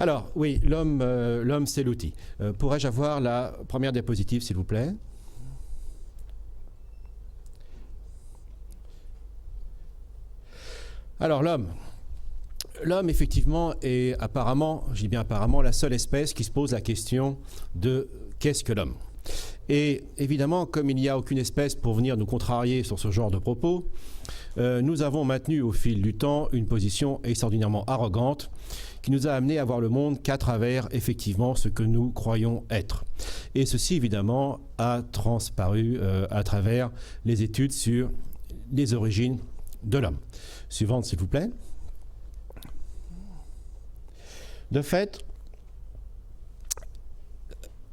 Alors, oui, l'homme, c'est l'outil. Pourrais-je avoir la première diapositive, s'il vous plaît? Alors, l'homme, effectivement, est apparemment, je dis bien apparemment, la seule espèce qui se pose la question de qu'est-ce que l'homme? Et évidemment, comme il n'y a aucune espèce pour venir nous contrarier sur ce genre de propos, nous avons maintenu au fil du temps une position extraordinairement arrogante qui nous a amené à voir le monde qu'à travers, effectivement, ce que nous croyons être. Et ceci, évidemment, a transparu à travers les études sur les origines de l'homme. Suivante, s'il vous plaît. De fait,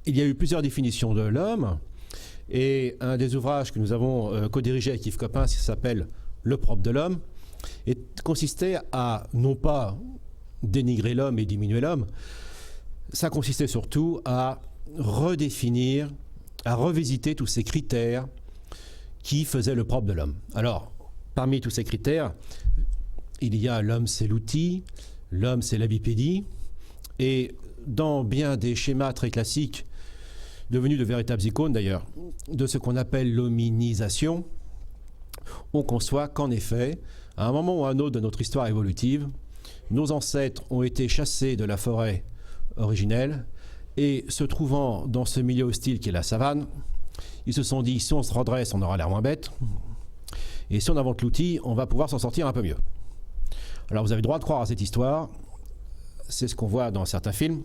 il y a eu plusieurs définitions de l'homme, et un des ouvrages que nous avons co-dirigé avec Yves Coppens, qui s'appelle « Le propre de l'homme », consistait à non pas dénigrer l'homme et diminuer l'homme, ça consistait surtout à redéfinir, à revisiter tous ces critères qui faisaient le propre de l'homme. Alors, parmi tous ces critères, il y a l'homme c'est l'outil, l'homme c'est la bipédie, et dans bien des schémas très classiques, devenus de véritables icônes d'ailleurs, de ce qu'on appelle l'hominisation, on conçoit qu'en effet, à un moment ou à un autre de notre histoire évolutive, nos ancêtres ont été chassés de la forêt originelle et se trouvant dans ce milieu hostile qui est la savane, ils se sont dit, si on se redresse, on aura l'air moins bête, et si on invente l'outil, on va pouvoir s'en sortir un peu mieux. Alors vous avez le droit de croire à cette histoire, c'est ce qu'on voit dans certains films.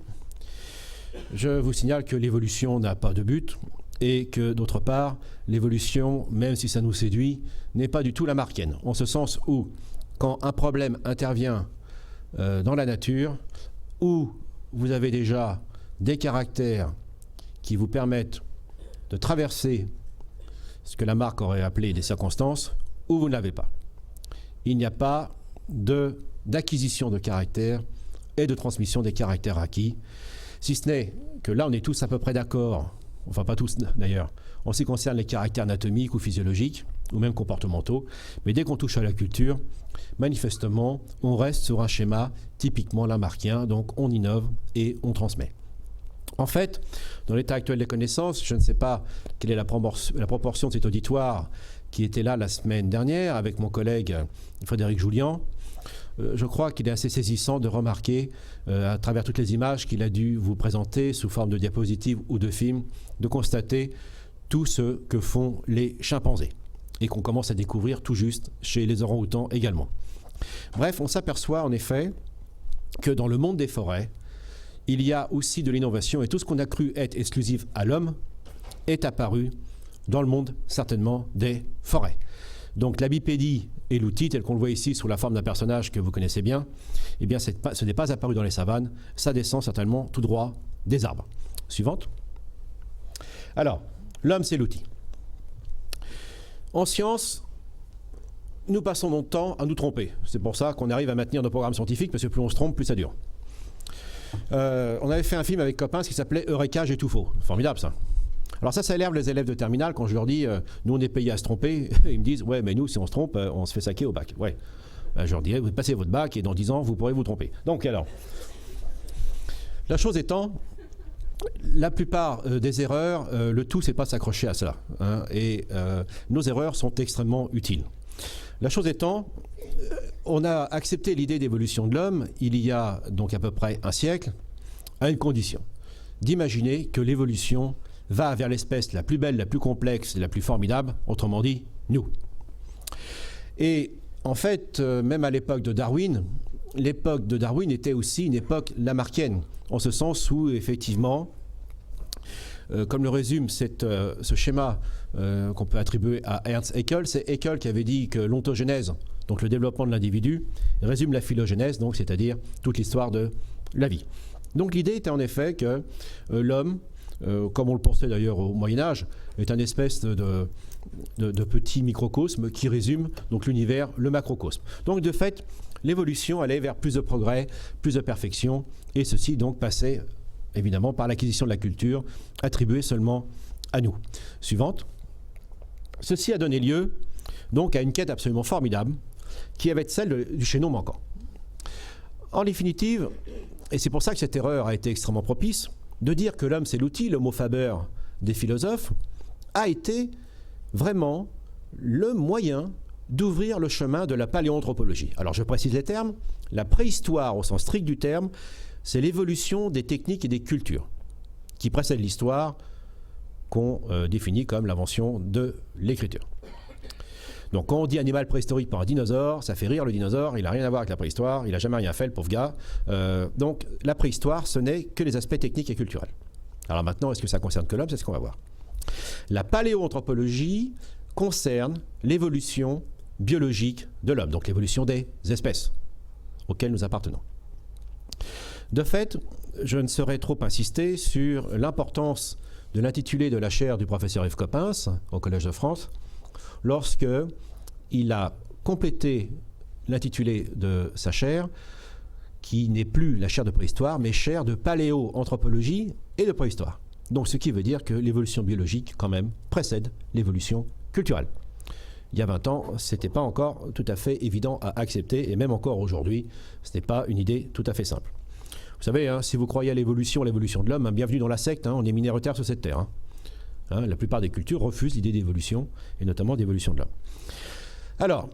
Je vous signale que l'évolution n'a pas de but et que, d'autre part, l'évolution, même si ça nous séduit, n'est pas du tout lamarckienne. En ce sens où, quand un problème intervient dans la nature, où vous avez déjà des caractères qui vous permettent de traverser ce que Lamarck aurait appelé des circonstances, ou vous ne l'avez pas. Il n'y a pas d'acquisition de caractères et de transmission des caractères acquis, si ce n'est que là on est tous à peu près d'accord, enfin pas tous d'ailleurs, en ce qui concerne les caractères anatomiques ou physiologiques, ou même comportementaux, mais dès qu'on touche à la culture, manifestement, on reste sur un schéma typiquement lamarckien, donc on innove et on transmet. En fait, dans l'état actuel des connaissances, je ne sais pas quelle est la proportion de cet auditoire qui était là la semaine dernière avec mon collègue Frédéric Julian. Je crois qu'il est assez saisissant de remarquer, à travers toutes les images qu'il a dû vous présenter sous forme de diapositives ou de films, de constater tout ce que font les chimpanzés et qu'on commence à découvrir tout juste chez les orang-outans également. Bref, on s'aperçoit en effet que dans le monde des forêts, il y a aussi de l'innovation et tout ce qu'on a cru être exclusif à l'homme est apparu dans le monde certainement des forêts. Donc la bipédie et l'outil, tel qu'on le voit ici sous la forme d'un personnage que vous connaissez bien, eh bien ce n'est pas apparu dans les savanes, ça descend certainement tout droit des arbres. Suivante. Alors, l'homme c'est l'outil. En science, nous passons notre temps à nous tromper. C'est pour ça qu'on arrive à maintenir nos programmes scientifiques, parce que plus on se trompe, plus ça dure. On avait fait un film avec Coppens qui s'appelait Eureka, j'ai tout faux. Formidable ça. Alors ça énerve les élèves de terminale quand je leur dis nous on est payés à se tromper, ils me disent ouais mais nous si on se trompe on se fait saquer au bac. Ouais. Je leur dirais vous passez votre bac et dans 10 ans vous pourrez vous tromper. Donc alors, la chose étant, la plupart des erreurs, le tout c'est pas s'accrocher à cela. Hein, et nos erreurs sont extrêmement utiles. La chose étant, on a accepté l'idée d'évolution de l'homme il y a donc à peu près un siècle à une condition, d'imaginer que l'évolution va vers l'espèce la plus belle, la plus complexe et la plus formidable, autrement dit, nous. Et en fait, même à l'époque de Darwin était aussi une époque lamarckienne, en ce sens où, effectivement, comme le résume ce schéma qu'on peut attribuer à Ernst Haeckel, c'est Haeckel qui avait dit que l'ontogénèse, donc le développement de l'individu, résume la phylogénèse, donc c'est-à-dire toute l'histoire de la vie. Donc l'idée était en effet que l'homme, comme on le pensait d'ailleurs au Moyen-Âge, est une espèce de petit microcosme qui résume donc l'univers, le macrocosme. Donc de fait, l'évolution allait vers plus de progrès, plus de perfection, et ceci donc passait évidemment par l'acquisition de la culture, attribuée seulement à nous. Suivante. Ceci a donné lieu donc à une quête absolument formidable, qui avait celle du chaînon manquant. En définitive, Et c'est pour ça que cette erreur a été extrêmement propice, de dire que l'homme c'est l'outil, le mot faber des philosophes, a été vraiment le moyen d'ouvrir le chemin de la paléoanthropologie. Alors je précise les termes. La préhistoire, au sens strict du terme, c'est l'évolution des techniques et des cultures qui précèdent l'histoire, qu'on définit comme l'invention de l'écriture. Donc quand on dit animal préhistorique par un dinosaure, ça fait rire le dinosaure, il n'a rien à voir avec la préhistoire, il n'a jamais rien fait, le pauvre gars. Donc la préhistoire, ce n'est que les aspects techniques et culturels. Alors maintenant, est-ce que ça concerne que l'homme? C'est ce qu'on va voir. La paléoanthropologie concerne l'évolution biologique de l'homme, donc l'évolution des espèces auxquelles nous appartenons. De fait, je ne saurais trop insister sur l'importance de l'intitulé de la chaire du professeur Yves Coppens au Collège de France, lorsque il a complété l'intitulé de sa chaire, qui n'est plus la chaire de préhistoire, mais chaire de paléoanthropologie et de préhistoire. Donc ce qui veut dire que l'évolution biologique, quand même, précède l'évolution culturelle. Il y a 20 ans, ce n'était pas encore tout à fait évident à accepter, et même encore aujourd'hui, ce n'est pas une idée tout à fait simple. Vous savez, hein, si vous croyez à l'évolution de l'homme, hein, bienvenue dans la secte, hein, on est minoritaire sur cette terre. Hein, la plupart des cultures refusent l'idée d'évolution, et notamment d'évolution de l'homme. Alors,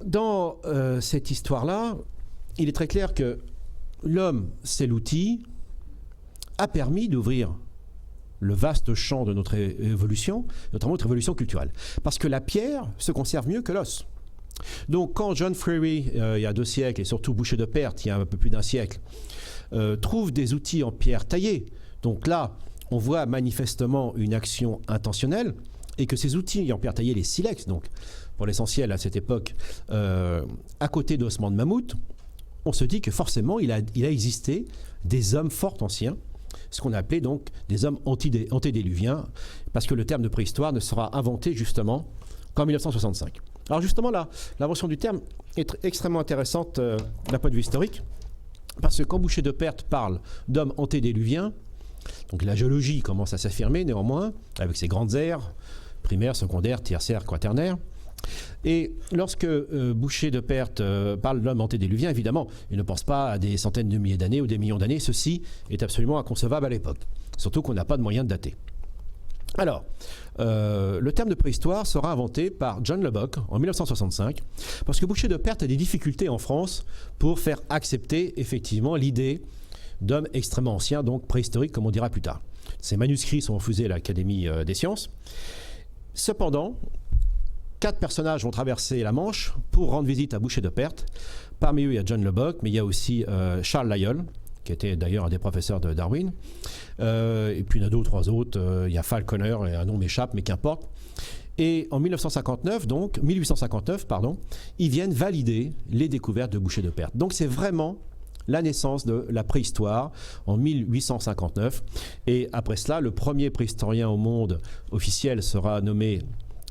dans cette histoire-là, il est très clair que l'homme, c'est l'outil, a permis d'ouvrir le vaste champ de notre évolution, notamment notre évolution culturelle. Parce que la pierre se conserve mieux que l'os. Donc quand John Freary, il y a 2 siècles, et surtout Boucher de Perthes, il y a un peu plus d'1 siècle, trouve des outils en pierre taillée, donc là, on voit manifestement une action intentionnelle, et que ces outils en pierre taillée, les silex, donc pour l'essentiel à cette époque, à côté d'ossements de mammouth, on se dit que forcément, il a existé des hommes fort anciens, ce qu'on a appelé donc des hommes antédiluviens, parce que le terme de préhistoire ne sera inventé justement qu'en 1965. Alors justement, l'invention du terme est extrêmement intéressante d'un point de vue historique, parce que quand Boucher de Perthes parle d'hommes antédiluviens, donc la géologie commence à s'affirmer néanmoins, avec ses grandes aires, primaires, secondaires, tertiaires, quaternaires. Et lorsque Boucher de Perthes parle de l'homme antédiluvien, évidemment, il ne pense pas à des centaines de milliers d'années ou des millions d'années. Ceci est absolument inconcevable à l'époque, surtout qu'on n'a pas de moyen de dater. Alors, le terme de préhistoire sera inventé par John Lubbock en 1965, parce que Boucher de Perthes a des difficultés en France pour faire accepter effectivement l'idée d'hommes extrêmement anciens, donc préhistoriques, comme on dira plus tard. Ces manuscrits sont refusés à l'Académie des sciences. Cependant, 4 personnages vont traverser la Manche pour rendre visite à Boucher de Perthes. Parmi eux, il y a John Lubbock, mais il y a aussi Charles Lyell, qui était d'ailleurs un des professeurs de Darwin. Et puis il y en a 2 ou 3 autres. Il y a Falconer, et un nom m'échappe, mais qu'importe. Et en 1859, ils viennent valider les découvertes de Boucher de Perthes. Donc c'est vraiment la naissance de la préhistoire en 1859. Et après cela, le premier préhistorien au monde officiel sera nommé,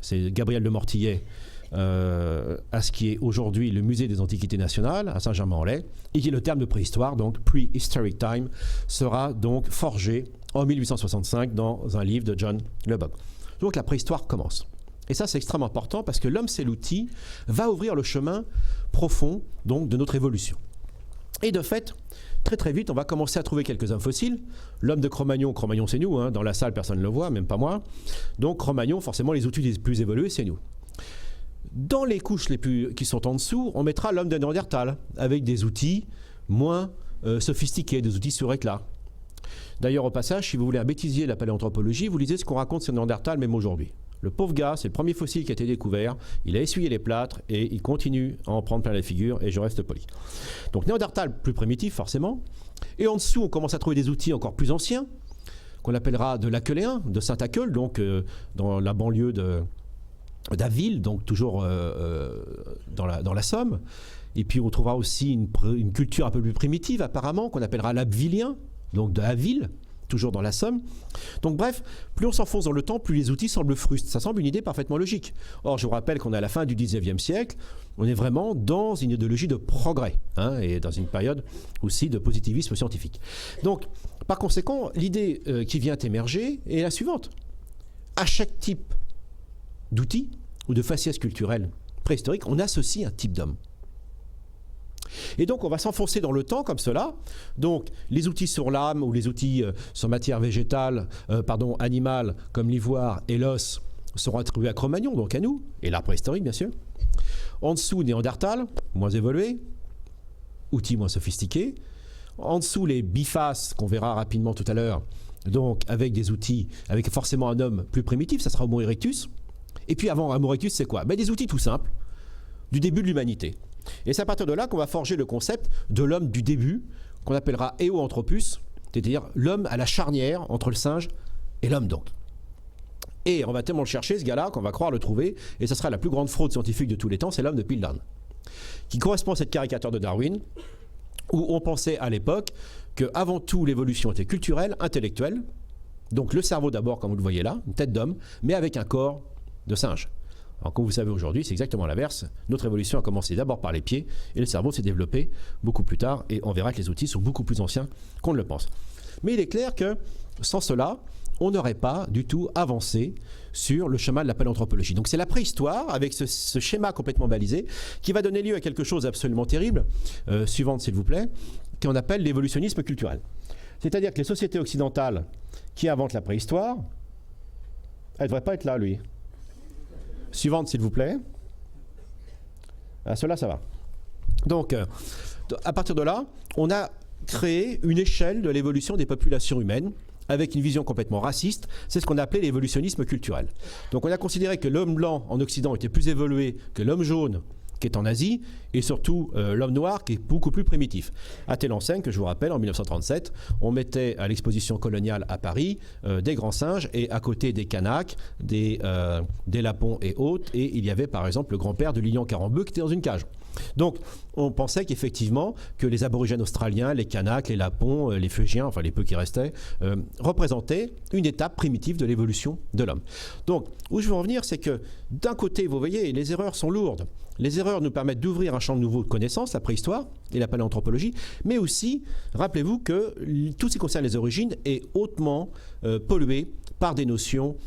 c'est Gabriel de Mortillet, à ce qui est aujourd'hui le musée des Antiquités nationales, à Saint-Germain-en-Laye, et qui est le terme de préhistoire, donc Prehistoric Time, sera donc forgé en 1865 dans un livre de John Lubbock. Donc la préhistoire commence. Et ça, c'est extrêmement important parce que l'homme, c'est l'outil, va ouvrir le chemin profond donc, de notre évolution. Et de fait, très très vite, on va commencer à trouver quelques hommes fossiles. L'homme de Cro-Magnon, Cro-Magnon c'est nous, hein, dans la salle personne ne le voit, même pas moi. Donc Cro-Magnon, forcément les outils les plus évolués, c'est nous. Dans les couches qui sont en dessous, on mettra l'homme de Néandertal, avec des outils moins sophistiqués, des outils sur éclat. D'ailleurs, au passage, si vous voulez un bêtisier de la paléanthropologie, vous lisez ce qu'on raconte sur Néandertal, même aujourd'hui. Le pauvre gars, c'est le premier fossile qui a été découvert, il a essuyé les plâtres et il continue à en prendre plein la figure, et je reste poli. Donc Néandertal, plus primitif forcément, et en dessous on commence à trouver des outils encore plus anciens, qu'on appellera de l'Aqueléen, de Saint-Aqueul, donc dans la banlieue d'Aville, donc toujours dans la Somme. Et puis on trouvera aussi une culture un peu plus primitive apparemment, qu'on appellera l'Abvilien, donc de Aville, toujours dans la Somme. Donc bref, plus on s'enfonce dans le temps, plus les outils semblent frustes. Ça semble une idée parfaitement logique. Or, je vous rappelle qu'on est à la fin du 19e siècle, on est vraiment dans une idéologie de progrès, hein, et dans une période aussi de positivisme scientifique. Donc, par conséquent, l'idée qui vient émerger est la suivante. À chaque type d'outil ou de faciès culturel préhistorique, on associe un type d'homme. Et donc on va s'enfoncer dans le temps comme cela. Donc les outils sur l'âme ou les outils sur matière végétale, animale, comme l'ivoire et l'os, seront attribués à Cro-Magnon, donc à nous, et l'art préhistorique bien sûr. En dessous, Néandertal, moins évolué, outils moins sophistiqués. En dessous, les bifaces, qu'on verra rapidement tout à l'heure, donc avec des outils, avec forcément un homme plus primitif, ça sera Homo erectus. Et puis avant Homo erectus, c'est quoi? Des outils tout simples, du début de l'humanité. Et c'est à partir de là qu'on va forger le concept de l'homme du début, qu'on appellera Eoanthropus, c'est-à-dire l'homme à la charnière entre le singe et l'homme donc. Et on va tellement le chercher, ce gars-là, qu'on va croire le trouver, et ce sera la plus grande fraude scientifique de tous les temps, c'est l'homme de Piltdown, qui correspond à cette caricature de Darwin, où on pensait à l'époque qu'avant tout l'évolution était culturelle, intellectuelle, donc le cerveau d'abord, comme vous le voyez là, une tête d'homme, mais avec un corps de singe. Alors comme vous savez aujourd'hui, c'est exactement l'inverse. Notre évolution a commencé d'abord par les pieds, et le cerveau s'est développé beaucoup plus tard, et on verra que les outils sont beaucoup plus anciens qu'on ne le pense. Mais il est clair que, sans cela, on n'aurait pas du tout avancé sur le chemin de la paléanthropologie. Donc c'est la préhistoire, avec ce schéma complètement balisé, qui va donner lieu à quelque chose d'absolument terrible, suivante s'il vous plaît, qu'on appelle l'évolutionnisme culturel. C'est-à-dire que les sociétés occidentales qui inventent la préhistoire, elle ne devrait pas être là, lui. Suivante s'il vous plaît. Ah, cela, ça va. Donc, à partir de là, on a créé une échelle de l'évolution des populations humaines, avec une vision complètement raciste, c'est ce qu'on a appelé l'évolutionnisme culturel. Donc on a considéré que l'homme blanc en Occident était plus évolué que l'homme jaune qui est en Asie, et surtout l'homme noir qui est beaucoup plus primitif. À telle enseigne que je vous rappelle, en 1937, on mettait à l'exposition coloniale à Paris des grands singes, et à côté des Kanaks, des Lapons et autres, et il y avait par exemple le grand-père de Lilian Carambeu qui était dans une cage. Donc on pensait qu'effectivement que les aborigènes australiens, les Kanaks, les Lapons, les Fuégiens, enfin les peu qui restaient, représentaient une étape primitive de l'évolution de l'homme. Donc où je veux en venir, c'est que d'un côté, vous voyez, les erreurs sont lourdes. Les erreurs nous permettent d'ouvrir un champ nouveau de connaissances, la préhistoire et la paléanthropologie, mais aussi, rappelez-vous que tout ce qui concerne les origines est hautement pollué par des notions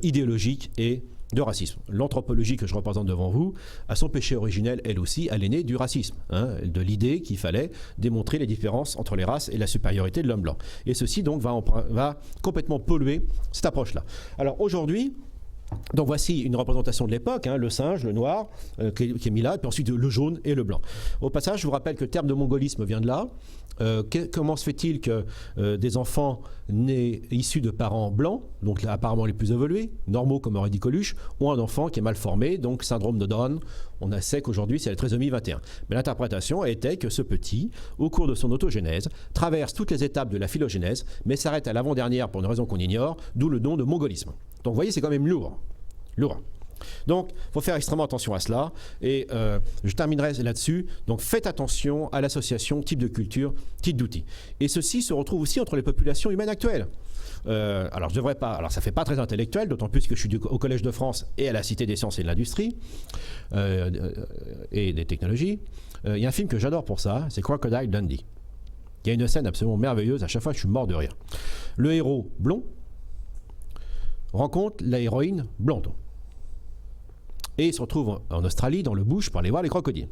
idéologiques et de racisme. L'anthropologie que je représente devant vous a son péché originel, elle aussi, elle est née du racisme, de l'idée qu'il fallait démontrer les différences entre les races et la supériorité de l'homme blanc. Et ceci donc va complètement polluer cette approche-là. Alors aujourd'hui, donc voici une représentation de l'époque, le singe, le noir, qui est mis là, et puis ensuite le jaune et le blanc. Au passage, je vous rappelle que le terme de mongolisme vient de là. Comment se fait-il que des enfants nés issus de parents blancs, donc là, apparemment les plus évolués, normaux comme aurait dit Coluche, ont un enfant qui est mal formé, donc syndrome de Down? On sait qu'aujourd'hui c'est la trisomie 21. Mais l'interprétation était que ce petit, au cours de son autogénèse, traverse toutes les étapes de la phylogénèse, mais s'arrête à l'avant-dernière pour une raison qu'on ignore, d'où le nom de mongolisme. Donc vous voyez, c'est quand même lourd. Lourd. Donc, il faut faire extrêmement attention à cela. Et je terminerai là-dessus. Donc, faites attention à l'association type de culture, type d'outils. Et ceci se retrouve aussi entre les populations humaines actuelles. Alors, je devrais pas. Alors, ça fait pas très intellectuel, d'autant plus que je suis au Collège de France et à la Cité des sciences et de l'industrie et des technologies. Il y a un film que j'adore pour ça, c'est Crocodile Dundee. Il y a une scène absolument merveilleuse. À chaque fois, je suis mort de rire. Le héros blond rencontre la héroïne blonde. Et il se retrouve en Australie, dans le bush, pour aller voir les crocodiles.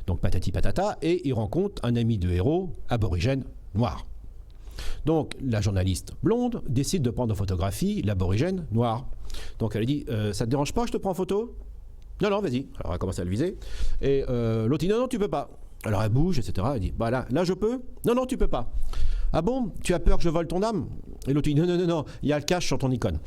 Donc patati patata, et il rencontre un ami de héros, aborigène, noir. Donc la journaliste blonde décide de prendre en photographie l'aborigène noir. Donc elle dit, ça te dérange pas, je te prends en photo? Non, non, vas-y. Alors elle commence à le viser. Et l'autre dit, non, non, tu peux pas. Alors elle bouge, etc. Elle dit, bah là je peux? Non, non, tu peux pas. Ah bon, tu as peur que je vole ton âme? Et l'autre dit, non, non, non, non, il y a le cache sur ton icône.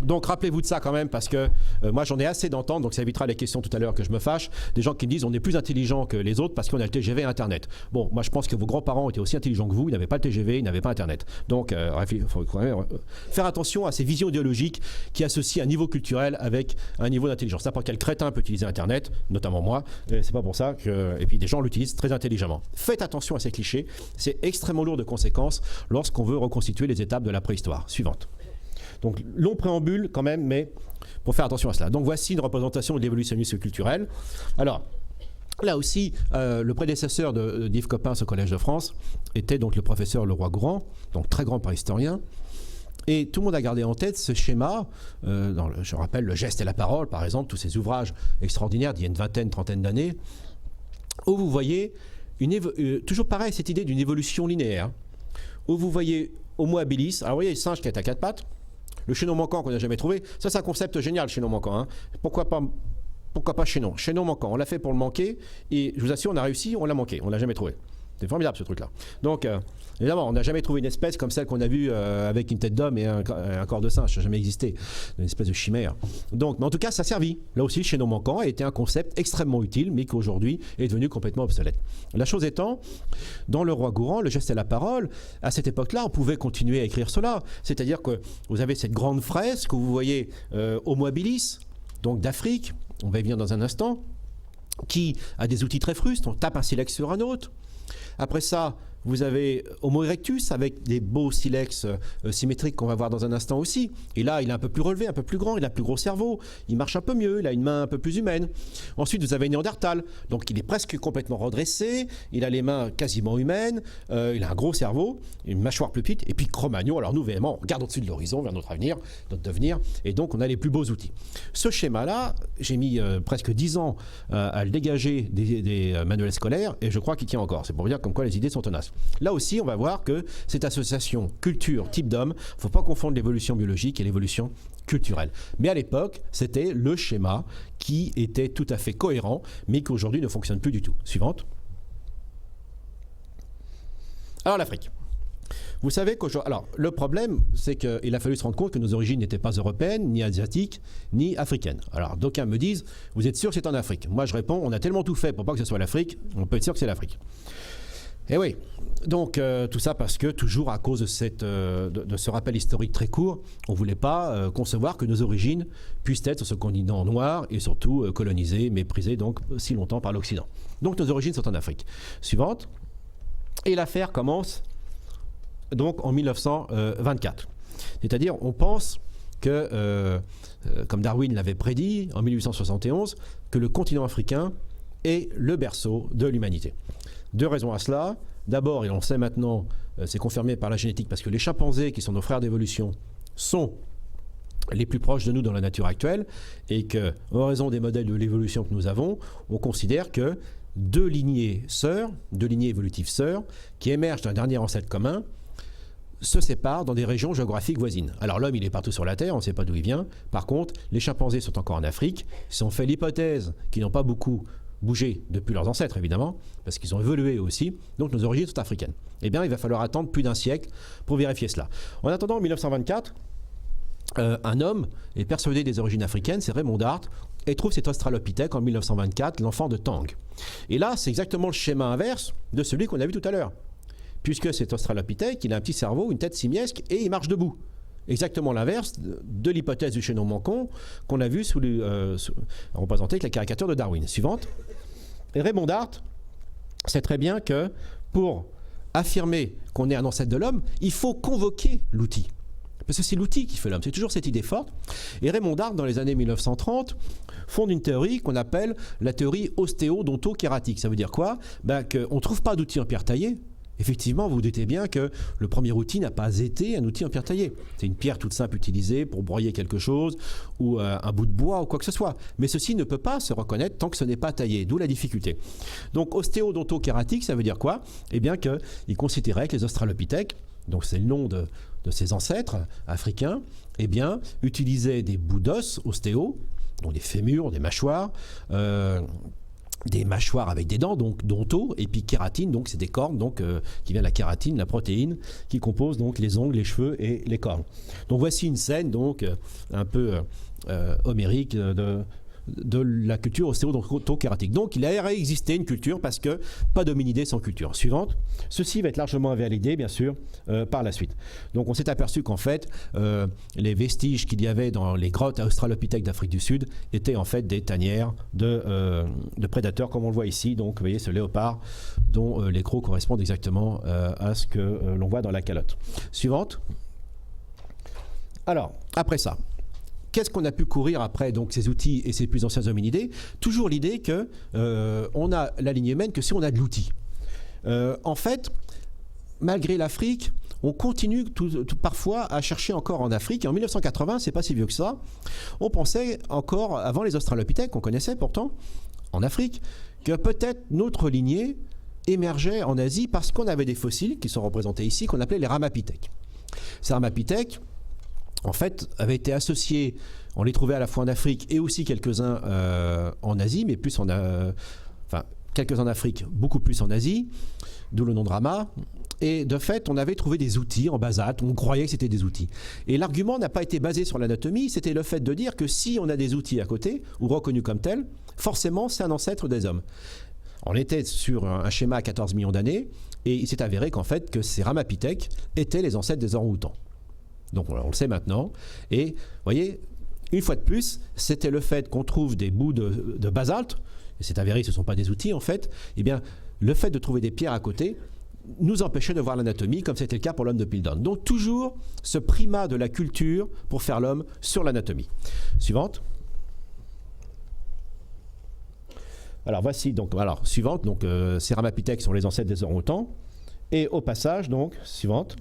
Donc rappelez-vous de ça quand même, parce que moi j'en ai assez d'entendre, donc ça évitera les questions tout à l'heure que je me fâche, des gens qui me disent on est plus intelligent que les autres parce qu'on a le TGV et Internet. Bon, moi je pense que vos grands-parents étaient aussi intelligents que vous, ils n'avaient pas le TGV, ils n'avaient pas Internet. Donc il faut quand même faire attention à ces visions idéologiques qui associent un niveau culturel avec un niveau d'intelligence. N'importe quel crétin peut utiliser Internet, notamment moi, c'est pas pour ça que... Et puis des gens l'utilisent très intelligemment. Faites attention à ces clichés, c'est extrêmement lourd de conséquences lorsqu'on veut reconstituer les étapes de la préhistoire. Suivante. Donc long préambule quand même, mais pour faire attention à cela. Donc voici une représentation de l'évolutionnisme culturel. Alors, là aussi, le prédécesseur d'Yves Coppens au Collège de France était donc le professeur Leroy-Gourhan, donc très grand préhistorien. Et tout le monde a gardé en tête ce schéma, je rappelle Le geste et la parole, par exemple, tous ces ouvrages extraordinaires d'il y a une vingtaine, trentaine d'années, où vous voyez, toujours pareil, cette idée d'une évolution linéaire, où vous voyez Homo habilis, alors vous voyez le singe qui est à 4 pattes, le chaînon manquant qu'on n'a jamais trouvé, ça c'est un concept génial, chaînon manquant. Hein. Pourquoi pas chaînon? Chaînon manquant, on l'a fait pour le manquer, et je vous assure, on a réussi, on l'a manqué, on l'a jamais trouvé. C'est formidable ce truc-là. Donc, évidemment, on n'a jamais trouvé une espèce comme celle qu'on a vue avec une tête d'homme et un corps de singe. Ça n'a jamais existé. Une espèce de chimère. Donc, mais en tout cas, ça a servi. Là aussi, le chaînon manquant a été un concept extrêmement utile, mais qui aujourd'hui est devenu complètement obsolète. La chose étant, dans le roi Gourand, le geste et la parole, à cette époque-là, on pouvait continuer à écrire cela. C'est-à-dire que vous avez cette grande fresque où vous voyez Homo habilis, donc d'Afrique, on va y venir dans un instant, qui a des outils très frustes. On tape un silex sur un autre. Après ça, vous avez Homo erectus avec des beaux silex symétriques qu'on va voir dans un instant aussi. Et là, il est un peu plus relevé, un peu plus grand, il a un plus gros cerveau, il marche un peu mieux, il a une main un peu plus humaine. Ensuite, vous avez Néandertal, donc il est presque complètement redressé, il a les mains quasiment humaines, il a un gros cerveau, une mâchoire plus petite, et puis Cro-Magnon, alors nous, vraiment, on regarde au-dessus de l'horizon, vers notre avenir, notre devenir, et donc on a les plus beaux outils. Ce schéma-là, j'ai mis presque 10 ans à le dégager des manuels scolaires, et je crois qu'il tient encore. C'est pour dire comme quoi les idées sont tenaces. Là aussi, on va voir que cette association culture type d'homme, il ne faut pas confondre l'évolution biologique et l'évolution culturelle. Mais à l'époque, c'était le schéma qui était tout à fait cohérent, mais qui aujourd'hui ne fonctionne plus du tout. Suivante. Alors l'Afrique. Vous savez qu'aujourd'hui... Alors, le problème, c'est qu'il a fallu se rendre compte que nos origines n'étaient pas européennes, ni asiatiques, ni africaines. Alors, d'aucuns me disent, vous êtes sûr que c'est en Afrique? Moi, je réponds, on a tellement tout fait pour pas que ce soit l'Afrique, on peut être sûr que c'est l'Afrique. Et oui, donc tout ça parce que toujours à cause de ce rappel historique très court, on ne voulait pas concevoir que nos origines puissent être sur ce continent noir et surtout colonisé, méprisé donc si longtemps par l'Occident. Donc nos origines sont en Afrique. Suivante. Et l'affaire commence donc en 1924. C'est-à-dire on pense que, comme Darwin l'avait prédit en 1871, que le continent africain est le berceau de l'humanité. Deux raisons à cela. D'abord, et on le sait maintenant, c'est confirmé par la génétique, parce que les chimpanzés, qui sont nos frères d'évolution, sont les plus proches de nous dans la nature actuelle, et que, en raison des modèles de l'évolution que nous avons, on considère que deux lignées évolutives sœurs, qui émergent d'un dernier ancêtre commun, se séparent dans des régions géographiques voisines. Alors l'homme, il est partout sur la Terre, on ne sait pas d'où il vient. Par contre, les chimpanzés sont encore en Afrique. Si on fait l'hypothèse qu'ils n'ont pas beaucoup bougé depuis leurs ancêtres, évidemment, parce qu'ils ont évolué aussi, donc nos origines sont africaines. Eh bien, il va falloir attendre plus d'un siècle pour vérifier cela. En attendant, en 1924, un homme est persuadé des origines africaines, c'est Raymond Dart, et trouve cet Australopithèque en 1924, l'enfant de Tang. Et là, c'est exactement le schéma inverse de celui qu'on a vu tout à l'heure. Puisque cet Australopithèque, il a un petit cerveau, une tête simiesque, et il marche debout. Exactement l'inverse de l'hypothèse du chaînon manquant qu'on a vu représentée avec la caricature de Darwin. Suivante. Et Raymond Dart sait très bien que pour affirmer qu'on est un ancêtre de l'homme, il faut convoquer l'outil. Parce que c'est l'outil qui fait l'homme. C'est toujours cette idée forte. Et Raymond Dart, dans les années 1930, fonde une théorie qu'on appelle la théorie ostéodonto-kératique. Ça veut dire quoi? Qu'on ne trouve pas d'outil en pierre taillée. Effectivement, vous vous doutez bien que le premier outil n'a pas été un outil en pierre taillée. C'est une pierre toute simple utilisée pour broyer quelque chose ou un bout de bois ou quoi que ce soit. Mais ceci ne peut pas se reconnaître tant que ce n'est pas taillé, d'où la difficulté. Donc ostéodonto-kératique, ça veut dire quoi? Eh bien qu'il considérait que les australopithèques, donc c'est le nom de ses ancêtres africains, eh bien utilisaient des bouts d'os, ostéo, donc des fémurs, des mâchoires, des mâchoires avec des dents, donc donto, et puis kératine, donc c'est des cornes, donc qui vient de la kératine, la protéine, qui compose donc les ongles, les cheveux et les cornes. Donc voici une scène donc un peu homérique de la culture ostéodonto-kératique. Donc il a existé une culture parce que pas d'hominidés sans culture. Suivante. Ceci va être largement invalidé, bien sûr, par la suite. Donc on s'est aperçu qu'en fait, les vestiges qu'il y avait dans les grottes australopithèques d'Afrique du Sud étaient en fait des tanières de prédateurs, comme on le voit ici. Donc vous voyez ce léopard dont les crocs correspondent exactement à ce que l'on voit dans la calotte. Suivante. Alors, après ça, qu'est-ce qu'on a pu courir après donc, ces outils et ces plus anciens hominidés? Toujours l'idée qu'on a la lignée humaine que si on a de l'outil. En fait, malgré l'Afrique, on continue parfois à chercher encore en Afrique. Et en 1980, c'est pas si vieux que ça, on pensait encore, avant les australopithèques, qu'on connaissait pourtant, en Afrique, que peut-être notre lignée émergeait en Asie parce qu'on avait des fossiles qui sont représentés ici, qu'on appelait les ramapithèques. Ces ramapithèques, en fait, avaient été associés, on les trouvait à la fois en Afrique et aussi quelques-uns en Asie, mais plus quelques-uns en Afrique, beaucoup plus en Asie, d'où le nom de Rama. Et de fait, on avait trouvé des outils en basalte, on croyait que c'était des outils. Et l'argument n'a pas été basé sur l'anatomie, c'était le fait de dire que si on a des outils à côté, ou reconnus comme tels, forcément c'est un ancêtre des hommes. On était sur un schéma à 14 millions d'années, et il s'est avéré qu'en fait, que ces ramapithèques étaient les ancêtres des orang-outans. Donc on le sait maintenant. Et vous voyez, une fois de plus, c'était le fait qu'on trouve des bouts de basalte, et c'est avéré que ce ne sont pas des outils en fait, eh bien le fait de trouver des pierres à côté nous empêchait de voir l'anatomie comme c'était le cas pour l'homme de Piltdown. Donc toujours ce primat de la culture pour faire l'homme sur l'anatomie. Suivante. Alors voici donc, suivante, donc ces ramapithèques sont les ancêtres des orang-outans. Et au passage, donc, suivante,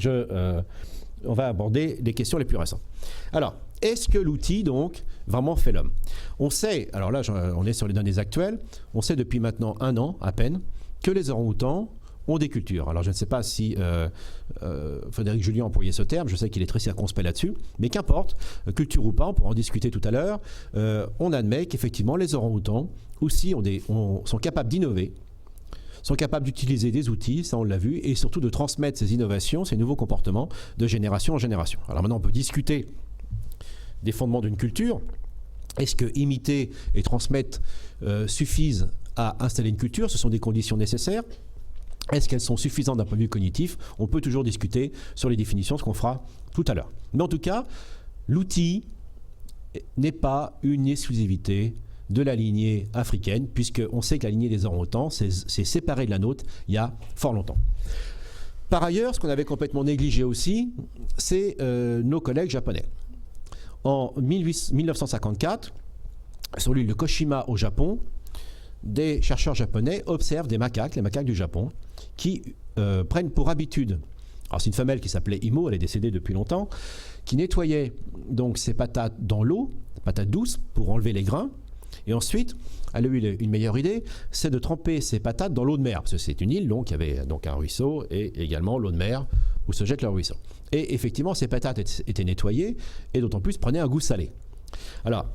on va aborder les questions les plus récentes. Alors, est-ce que l'outil, donc, vraiment fait l'homme? On sait, alors là, on est sur les données actuelles, on sait depuis maintenant 1 an à peine que les orang-outans ont des cultures. Alors je ne sais pas si Frédéric Julien employait ce terme, je sais qu'il est très circonspect là-dessus, mais qu'importe, culture ou pas, on pourra en discuter tout à l'heure, on admet qu'effectivement les orang-outans aussi sont capables d'innover, sont capables d'utiliser des outils, ça on l'a vu, et surtout de transmettre ces innovations, ces nouveaux comportements de génération en génération. Alors maintenant on peut discuter des fondements d'une culture. Est-ce que imiter et transmettre suffisent à installer une culture? Ce sont des conditions nécessaires. Est-ce qu'elles sont suffisantes d'un point de vue cognitif? On peut toujours discuter sur les définitions, ce qu'on fera tout à l'heure. Mais en tout cas, l'outil n'est pas une exclusivité de la lignée africaine, puisqu'on sait que la lignée des orang-outans s'est séparée de la nôtre il y a fort longtemps. Par ailleurs, ce qu'on avait complètement négligé aussi, c'est nos collègues japonais. En 1954, sur l'île de Koshima au Japon, des chercheurs japonais observent des macaques, les macaques du Japon, qui prennent pour habitude, alors c'est une femelle qui s'appelait Imo, elle est décédée depuis longtemps, qui nettoyait donc ses patates dans l'eau, patates douces, pour enlever les grains, et ensuite, elle a eu une meilleure idée, c'est de tremper ses patates dans l'eau de mer, parce que c'est une île, donc il y avait donc un ruisseau, et également l'eau de mer, où se jette le ruisseau. Et effectivement, ces patates étaient nettoyées, et d'autant plus prenaient un goût salé. Alors,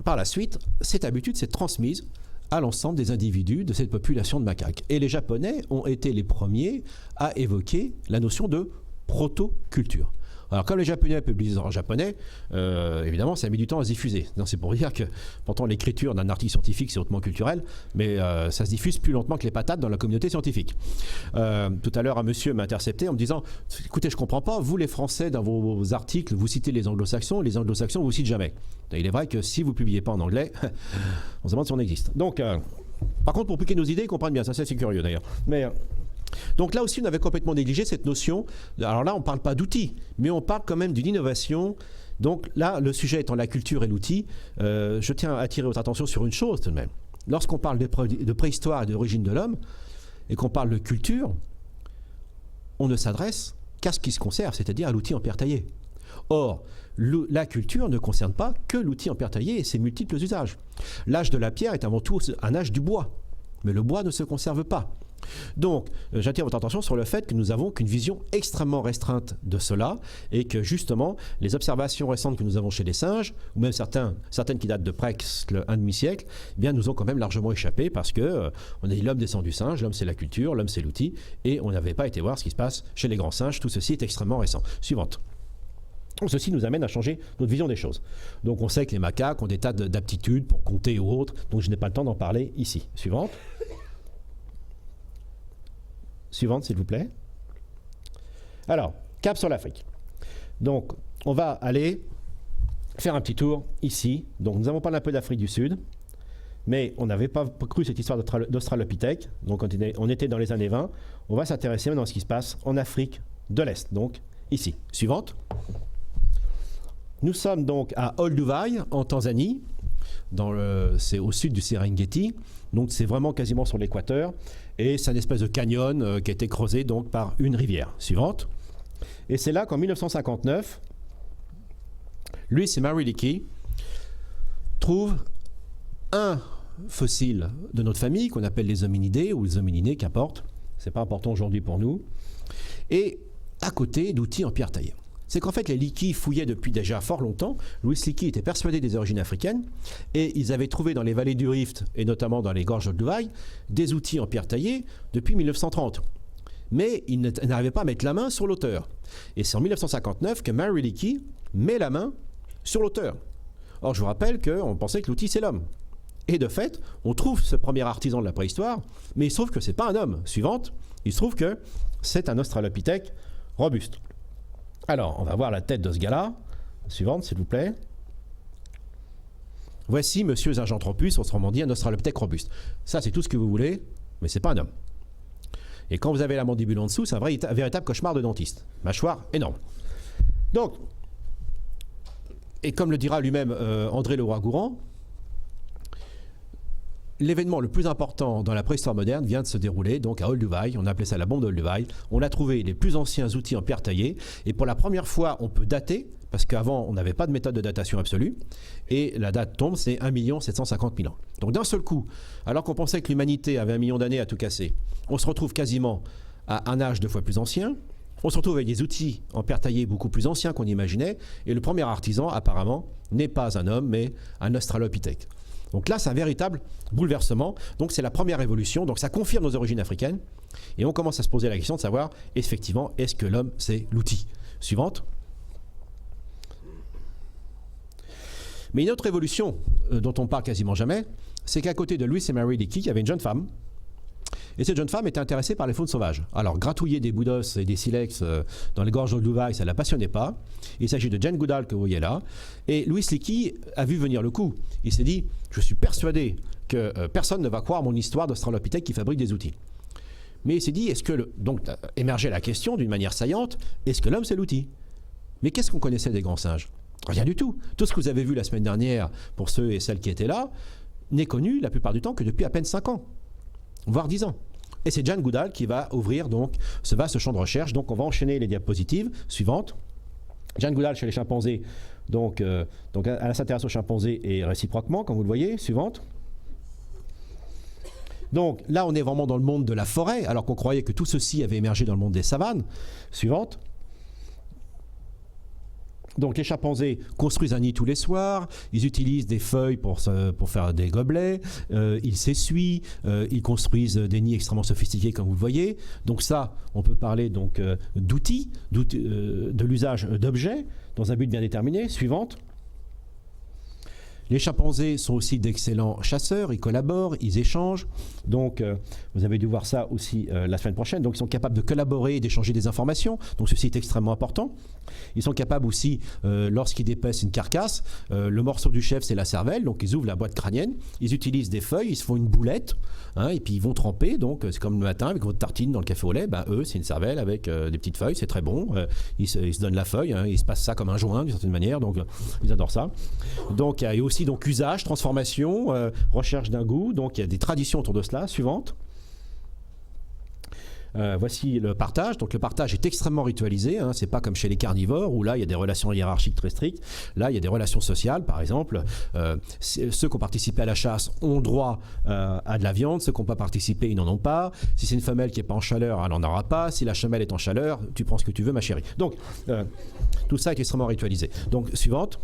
par la suite, cette habitude s'est transmise à l'ensemble des individus de cette population de macaques. Et les Japonais ont été les premiers à évoquer la notion de proto-culture. Alors, comme les Japonais publient en japonais, évidemment, ça a mis du temps à se diffuser. C'est pour dire que, pourtant, l'écriture d'un article scientifique, c'est hautement culturel, mais ça se diffuse plus lentement que les patates dans la communauté scientifique. Tout à l'heure, un monsieur m'a intercepté en me disant « Écoutez, je ne comprends pas, vous, les Français, dans vos articles, vous citez les anglo-saxons vous ne citent jamais. » Il est vrai que si vous ne publiez pas en anglais, on se demande si on existe. Donc, par contre, pour piquer nos idées, ils comprennent bien. Ça, c'est curieux, d'ailleurs. Mais... donc là aussi, on avait complètement négligé cette notion. Alors là, on ne parle pas d'outils, mais on parle quand même d'une innovation. Donc là, le sujet étant la culture et l'outil, je tiens à attirer votre attention sur une chose tout de même. Lorsqu'on parle de préhistoire et d'origine de l'homme, et qu'on parle de culture, on ne s'adresse qu'à ce qui se conserve, c'est-à-dire à l'outil en pierre taillée. Or, la culture ne concerne pas que l'outil en pierre taillée et ses multiples usages. L'âge de la pierre est avant tout un âge du bois, mais le bois ne se conserve pas. Donc, j'attire votre attention sur le fait que nous n'avons qu'une vision extrêmement restreinte de cela et que justement, les observations récentes que nous avons chez les singes, ou même certaines qui datent de presque un demi-siècle, eh bien, nous ont quand même largement échappé parce que on a dit l'homme descend du singe, l'homme c'est la culture, l'homme c'est l'outil, et on n'avait pas été voir ce qui se passe chez les grands singes. Tout ceci est extrêmement récent. Suivante. Ceci nous amène à changer notre vision des choses. Donc on sait que les macaques ont des tas d'aptitudes pour compter ou autres, donc je n'ai pas le temps d'en parler ici. Suivante. Suivante, s'il vous plaît. Alors, cap sur l'Afrique. Donc, on va aller faire un petit tour ici. Donc, nous avons parlé un peu d'Afrique du Sud, mais on n'avait pas cru cette histoire d'Australopithèque. Donc, on était dans les années 20. On va s'intéresser maintenant à ce qui se passe en Afrique de l'Est. Donc, ici. Suivante. Nous sommes donc à Olduvai, en Tanzanie. C'est au sud du Serengeti. Donc, c'est vraiment quasiment sur l'équateur. Et c'est une espèce de canyon qui a été creusé donc, par une rivière. Suivante. Et c'est là qu'en 1959, Lewis et Mary Leakey trouvent un fossiles de notre famille, qu'on appelle les hominidés ou les homininés, qu'importe. Ce n'est pas important aujourd'hui pour nous. Et à côté d'outils en pierre taillée. C'est qu'en fait, les Leakey fouillaient depuis déjà fort longtemps. Louis Leakey était persuadé des origines africaines et ils avaient trouvé dans les vallées du Rift et notamment dans les gorges de Louvaille des outils en pierre taillée depuis 1930. Mais ils n'arrivaient pas à mettre la main sur l'auteur. Et c'est en 1959 que Mary Leakey met la main sur l'auteur. Or, je vous rappelle qu'on pensait que l'outil, c'est l'homme. Et de fait, on trouve ce premier artisan de la préhistoire, mais il se trouve que ce n'est pas un homme. Suivante, il se trouve que c'est un Australopithèque robuste. Alors, on va voir la tête de ce gars-là. Suivante, s'il vous plaît. Voici Monsieur Zinjanthropus, autrement dit un Australopithèque robuste. Ça, c'est tout ce que vous voulez, mais ce n'est pas un homme. Et quand vous avez la mandibule en dessous, c'est un véritable cauchemar de dentiste. Mâchoire énorme. Donc, et comme le dira lui-même André Leroi-Gourhan, l'événement le plus important dans la préhistoire moderne vient de se dérouler donc à Olduvai. On appelait ça la bombe d'Olduvai. On a trouvé les plus anciens outils en pierre taillée. Et pour la première fois, on peut dater, parce qu'avant, on n'avait pas de méthode de datation absolue. Et la date tombe, c'est 1 750 000 ans. Donc d'un seul coup, alors qu'on pensait que l'humanité avait 1 million d'années à tout casser, on se retrouve quasiment à un âge 2 fois plus ancien. On se retrouve avec des outils en pierre taillée beaucoup plus anciens qu'on imaginait. Et le premier artisan, apparemment, n'est pas un homme, mais un Australopithèque. Donc là, c'est un véritable bouleversement. Donc c'est la première évolution. Donc ça confirme nos origines africaines. Et on commence à se poser la question de savoir, effectivement, est-ce que l'homme, c'est l'outil? Suivante. Mais une autre évolution dont on parle quasiment jamais, c'est qu'à côté de Louis et Mary Leakey, il y avait une jeune femme. Et cette jeune femme était intéressée par les faunes sauvages. Alors, gratouiller des bouts d'os et des silex dans les gorges de Louvaille, ça ne la passionnait pas. Il s'agit de Jane Goodall que vous voyez là. Et Louis Leakey a vu venir le coup. Il s'est dit, je suis persuadé que personne ne va croire mon histoire d'Australopithèque qui fabrique des outils. Mais il s'est dit, donc émergeait la question d'une manière saillante, est-ce que l'homme c'est l'outil? Mais qu'est-ce qu'on connaissait des grands singes? Rien du tout. Tout ce que vous avez vu la semaine dernière, pour ceux et celles qui étaient là, n'est connu la plupart du temps que depuis à peine 5 ans, voire 10 ans. Et c'est Jane Goodall qui va ouvrir donc ce vaste champ de recherche. Donc on va enchaîner les diapositives suivantes. Jane Goodall chez les chimpanzés, donc elle s'intéresse aux chimpanzés et réciproquement, comme vous le voyez. Suivante. Donc là, on est vraiment dans le monde de la forêt, alors qu'on croyait que tout ceci avait émergé dans le monde des savanes. Suivante. Donc les chimpanzés construisent un nid tous les soirs, ils utilisent des feuilles pour faire des gobelets, ils s'essuient, ils construisent des nids extrêmement sophistiqués comme vous le voyez. Donc ça, on peut parler donc d'outils, de l'usage d'objets dans un but bien déterminé. Suivante. Les chimpanzés sont aussi d'excellents chasseurs, ils collaborent, ils échangent. Donc, vous avez dû voir ça aussi la semaine prochaine. Donc, ils sont capables de collaborer et d'échanger des informations. Donc, ceci est extrêmement important. Ils sont capables aussi, lorsqu'ils dépecent une carcasse, le morceau du chef, c'est la cervelle. Donc, ils ouvrent la boîte crânienne. Ils utilisent des feuilles, ils se font une boulette. Et puis, ils vont tremper. Donc, c'est comme le matin avec votre tartine dans le café au lait. Eux, c'est une cervelle avec des petites feuilles. C'est très bon. Ils se donnent la feuille. Ils se passent ça comme un joint, d'une certaine manière. Donc, ils adorent ça. Donc, il y a aussi donc usage, transformation, recherche d'un goût. Donc il y a des traditions autour de cela. Suivante. Voici le partage. Donc le partage est extrêmement ritualisé. C'est pas comme chez les carnivores où là il y a des relations hiérarchiques très strictes. Là il y a des relations sociales. Par exemple, ceux qui ont participé à la chasse ont droit à de la viande. Ceux qui n'ont pas participé, ils n'en ont pas. Si c'est une femelle qui n'est pas en chaleur, elle n'en aura pas. Si la femelle est en chaleur, tu prends ce que tu veux, ma chérie. Donc tout ça est extrêmement ritualisé. Donc suivante.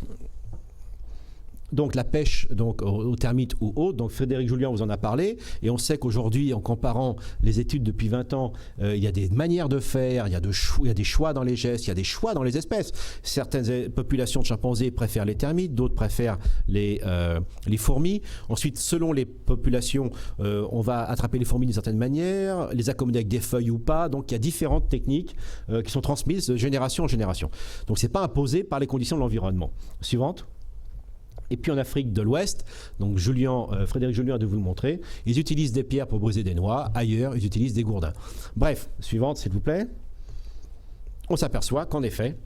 Donc la pêche donc, aux termites ou autres, donc Frédéric Julien vous en a parlé, et on sait qu'aujourd'hui, en comparant les études depuis 20 ans, il y a des manières de faire, il y a des choix dans les gestes, il y a des choix dans les espèces. Certaines populations de chimpanzés préfèrent les termites, d'autres préfèrent les fourmis. Ensuite, selon les populations, on va attraper les fourmis d'une certaine manière, les accommoder avec des feuilles ou pas. Donc il y a différentes techniques qui sont transmises de génération en génération. Donc ce n'est pas imposé par les conditions de l'environnement. Suivante. Et puis en Afrique de l'Ouest, donc Frédéric Julien a dû vous le montrer, ils utilisent des pierres pour briser des noix, ailleurs ils utilisent des gourdins. Bref, suivante s'il vous plaît. On s'aperçoit qu'en effet,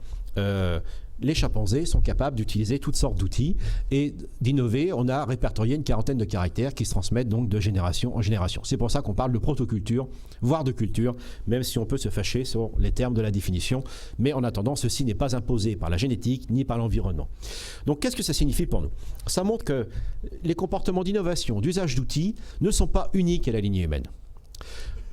les chimpanzés sont capables d'utiliser toutes sortes d'outils et d'innover. On a répertorié une quarantaine de caractères qui se transmettent donc de génération en génération. C'est pour ça qu'on parle de protoculture, voire de culture, même si on peut se fâcher sur les termes de la définition. Mais en attendant, ceci n'est pas imposé par la génétique ni par l'environnement. Donc qu'est-ce que ça signifie pour nous? Ça montre que les comportements d'innovation, d'usage d'outils ne sont pas uniques à la lignée humaine.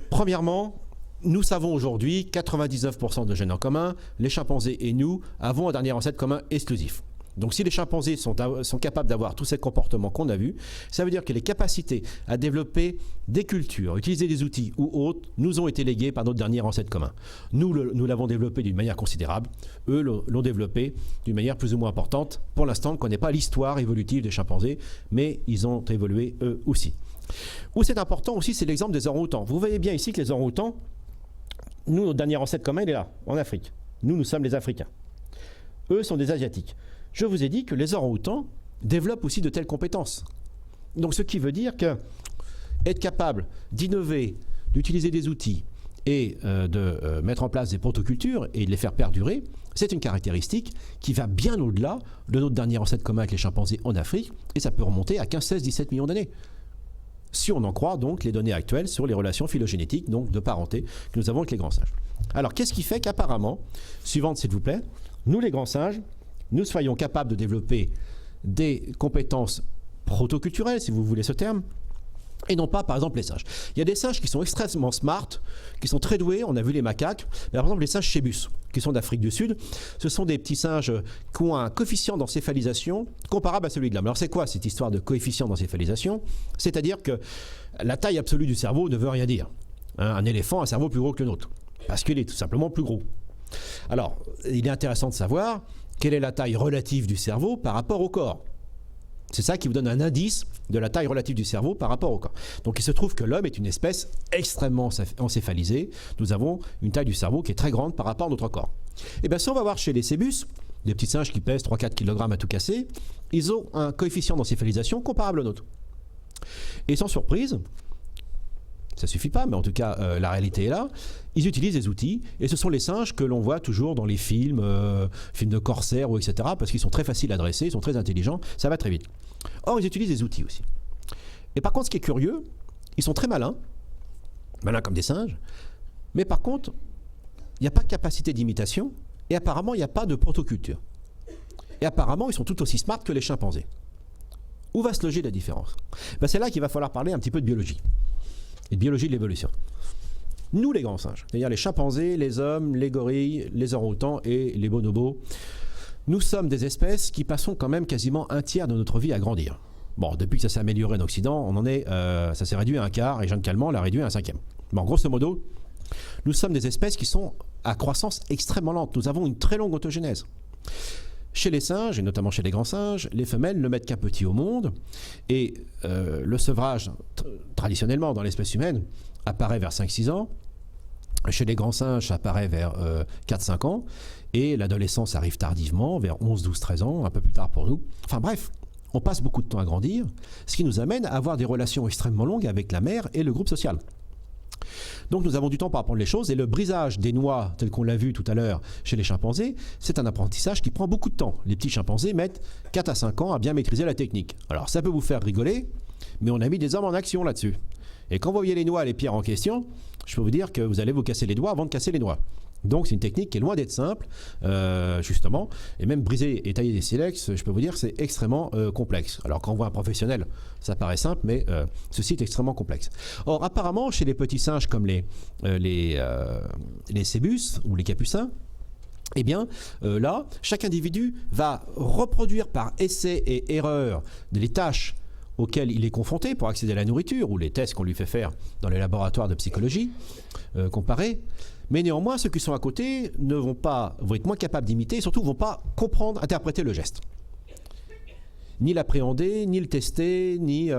Premièrement, nous savons aujourd'hui 99% de gènes en commun, les chimpanzés et nous avons un dernier ancêtre commun exclusif. Donc si les chimpanzés sont capables d'avoir tous ces comportements qu'on a vus, ça veut dire que les capacités à développer des cultures, utiliser des outils ou autres, nous ont été léguées par notre dernier ancêtre commun. Nous l'avons développé d'une manière considérable, eux l'ont développé d'une manière plus ou moins importante. Pour l'instant, on ne connaît pas l'histoire évolutive des chimpanzés, mais ils ont évolué eux aussi. Où c'est important aussi, c'est l'exemple des orang-outans. Vous voyez bien ici que les orang-outans, nous, notre dernier ancêtre commun, il est là, en Afrique. Nous sommes les Africains. Eux sont des Asiatiques. Je vous ai dit que les orang-outans développent aussi de telles compétences. Donc, ce qui veut dire que être capable d'innover, d'utiliser des outils et de mettre en place des protocultures et de les faire perdurer, c'est une caractéristique qui va bien au-delà de notre dernier ancêtre commun avec les chimpanzés en Afrique, et ça peut remonter à 15, 16, 17 millions d'années. Si on en croit donc les données actuelles sur les relations phylogénétiques, donc de parenté, que nous avons avec les grands singes. Alors, qu'est-ce qui fait qu'apparemment, suivante s'il vous plaît, nous les grands singes, nous soyons capables de développer des compétences protoculturelles, si vous voulez ce terme, et non pas, par exemple, les singes. Il y a des singes qui sont extrêmement smart, qui sont très doués, on a vu les macaques, mais par exemple les singes chébus, qui sont d'Afrique du Sud, ce sont des petits singes qui ont un coefficient d'encéphalisation comparable à celui de l'homme. Alors c'est quoi cette histoire de coefficient d'encéphalisation? C'est-à-dire que la taille absolue du cerveau ne veut rien dire. Un éléphant a un cerveau plus gros que le nôtre, parce qu'il est tout simplement plus gros. Alors, il est intéressant de savoir quelle est la taille relative du cerveau par rapport au corps. C'est ça qui vous donne un indice de la taille relative du cerveau par rapport au corps. Donc il se trouve que l'homme est une espèce extrêmement encéphalisée. Nous avons une taille du cerveau qui est très grande par rapport à notre corps. Et bien si on va voir chez les cébus, des petits singes qui pèsent 3-4 kg à tout casser, ils ont un coefficient d'encéphalisation comparable au nôtre. Et sans surprise, ça ne suffit pas, mais en tout cas, la réalité est là. Ils utilisent des outils, et ce sont les singes que l'on voit toujours dans les films, films de corsaires, ou etc., parce qu'ils sont très faciles à dresser, ils sont très intelligents, ça va très vite. Or, ils utilisent des outils aussi. Et par contre, ce qui est curieux, ils sont très malins comme des singes, mais par contre, il n'y a pas de capacité d'imitation, et apparemment, il n'y a pas de protoculture. Et apparemment, ils sont tout aussi smart que les chimpanzés. Où va se loger la différence? C'est là qu'il va falloir parler un petit peu de biologie. Et de biologie de l'évolution. Nous, les grands singes, c'est-à-dire les chimpanzés, les hommes, les gorilles, les orang-outans et les bonobos, nous sommes des espèces qui passons quand même quasiment un tiers de notre vie à grandir. Bon, depuis que ça s'est amélioré en Occident, ça s'est réduit à un quart, et Jeanne Calment l'a réduit à un cinquième. Bon, grosso modo, nous sommes des espèces qui sont à croissance extrêmement lente. Nous avons une très longue autogénèse. Chez les singes, et notamment chez les grands singes, les femelles ne mettent qu'un petit au monde, et le sevrage, traditionnellement dans l'espèce humaine, apparaît vers 5-6 ans. Chez les grands singes, ça apparaît vers 4-5 ans, et l'adolescence arrive tardivement, vers 11, 12, 13 ans, un peu plus tard pour nous. Enfin bref, on passe beaucoup de temps à grandir, ce qui nous amène à avoir des relations extrêmement longues avec la mère et le groupe social. Donc nous avons du temps pour apprendre les choses, et le brisage des noix, tel qu'on l'a vu tout à l'heure chez les chimpanzés, c'est un apprentissage qui prend beaucoup de temps. Les petits chimpanzés mettent 4 à 5 ans à bien maîtriser la technique. Alors ça peut vous faire rigoler, mais on a mis des hommes en action là-dessus. Et quand vous voyez les noix et les pierres en question, je peux vous dire que vous allez vous casser les doigts avant de casser les noix. Donc c'est une technique qui est loin d'être simple, justement, et même briser et tailler des silex, je peux vous dire, c'est extrêmement complexe. Alors quand on voit un professionnel, ça paraît simple, mais ceci est extrêmement complexe. Or apparemment, chez les petits singes comme les cébus ou les capucins, eh bien, là, chaque individu va reproduire par essai et erreur les tâches auxquelles il est confronté pour accéder à la nourriture, ou les tests qu'on lui fait faire dans les laboratoires de psychologie comparés. Mais néanmoins, ceux qui sont à côté vont être moins capables d'imiter, et surtout ne vont pas comprendre, interpréter le geste. Ni l'appréhender, ni le tester, ni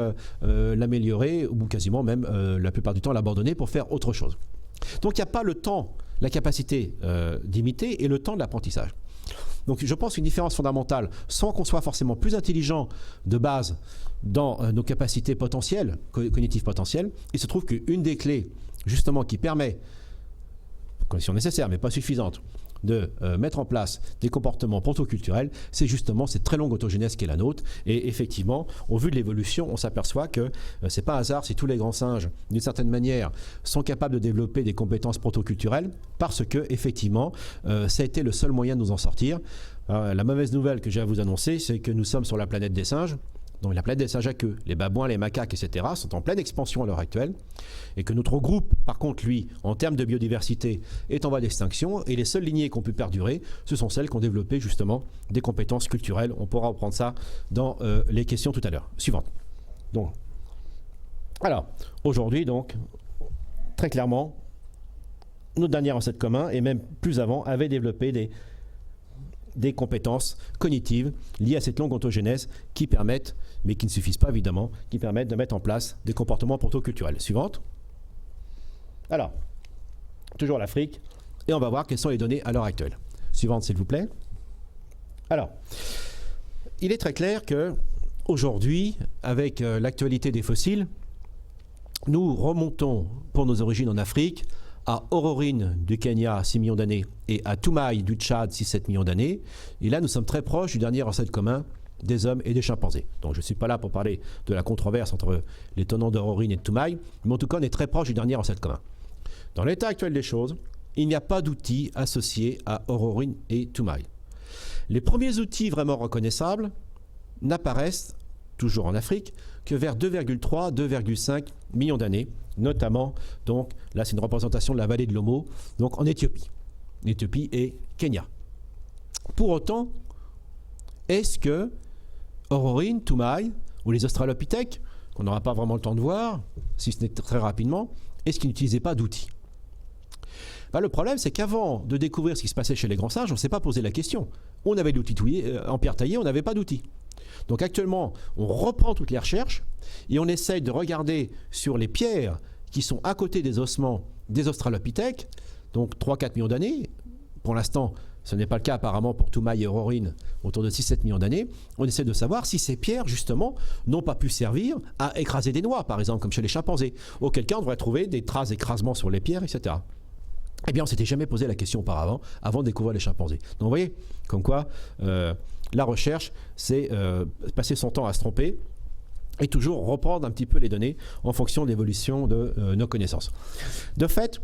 l'améliorer, ou quasiment même la plupart du temps l'abandonner pour faire autre chose. Donc il n'y a pas le temps, la capacité d'imiter et le temps de l'apprentissage. Donc je pense qu'une différence fondamentale, sans qu'on soit forcément plus intelligent de base dans nos capacités potentielles, cognitives potentielles, il se trouve qu'une des clés justement qui permet condition nécessaire mais pas suffisante, de mettre en place des comportements protoculturels, c'est justement cette très longue autogénèse qui est la nôtre. Et effectivement, au vu de l'évolution, on s'aperçoit que c'est pas un hasard si tous les grands singes, d'une certaine manière, sont capables de développer des compétences protoculturelles, parce que effectivement, ça a été le seul moyen de nous en sortir. La mauvaise nouvelle que j'ai à vous annoncer, c'est que nous sommes sur la planète des singes. Donc la planète des singes à queue, les babouins, les macaques, etc. sont en pleine expansion à l'heure actuelle, et que notre groupe, par contre, lui, en termes de biodiversité, est en voie d'extinction, et les seules lignées qui ont pu perdurer, ce sont celles qui ont développé justement des compétences culturelles. On pourra reprendre ça dans les questions tout à l'heure. Suivante. Donc, alors, aujourd'hui, donc, très clairement, nos derniers ancêtres communs, et même plus avant, avaient développé des compétences cognitives liées à cette longue ontogénèse qui permettent, mais qui ne suffisent pas évidemment, qui permettent de mettre en place des comportements protoculturels. Suivante. Alors, toujours l'Afrique, et on va voir quelles sont les données à l'heure actuelle. Suivante, s'il vous plaît. Alors, il est très clair que aujourd'hui, avec l'actualité des fossiles, nous remontons pour nos origines en Afrique à Ororine du Kenya, 6 millions d'années, et à Toumaï du Tchad, 6-7 millions d'années. Et là, nous sommes très proches du dernier ancêtre commun des hommes et des chimpanzés. Donc je ne suis pas là pour parler de la controverse entre les tenants d'Ororine et de Toumaï, mais en tout cas, on est très proche du dernier ancêtre commun. Dans l'état actuel des choses, il n'y a pas d'outils associés à Ororine et Toumaï. Les premiers outils vraiment reconnaissables n'apparaissent, toujours en Afrique, que vers 2,3-2,5 millions d'années, notamment, donc là c'est une représentation de la vallée de l'Omo, donc en Éthiopie. Éthiopie et Kenya. Pour autant, est-ce que Ororine, Toumaï ou les Australopithèques, qu'on n'aura pas vraiment le temps de voir, si ce n'est très rapidement, est-ce qu'ils n'utilisaient pas d'outils ? Le problème, c'est qu'avant de découvrir ce qui se passait chez les grands singes, on ne s'est pas posé la question. On avait de l'outil en pierre taillée, on n'avait pas d'outils. Donc actuellement, on reprend toutes les recherches et on essaye de regarder sur les pierres qui sont à côté des ossements des Australopithèques, donc 3-4 millions d'années. Pour l'instant, ce n'est pas le cas apparemment pour Toumaï et Ororine, autour de 6-7 millions d'années. On essaie de savoir si ces pierres, justement, n'ont pas pu servir à écraser des noix, par exemple, comme chez les chimpanzés. Auquel cas, on devrait trouver des traces d'écrasement sur les pierres, etc. Eh bien, on ne s'était jamais posé la question auparavant, avant de découvrir les chimpanzés. Donc, vous voyez, comme quoi, la recherche, c'est passer son temps à se tromper et toujours reprendre un petit peu les données en fonction de l'évolution de nos connaissances. De fait,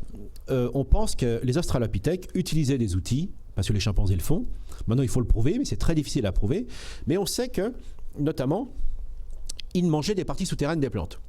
on pense que les Australopithèques utilisaient des outils, parce que les chimpanzés le font. Maintenant, il faut le prouver, mais c'est très difficile à prouver. Mais on sait que, notamment, ils mangeaient des parties souterraines des plantes.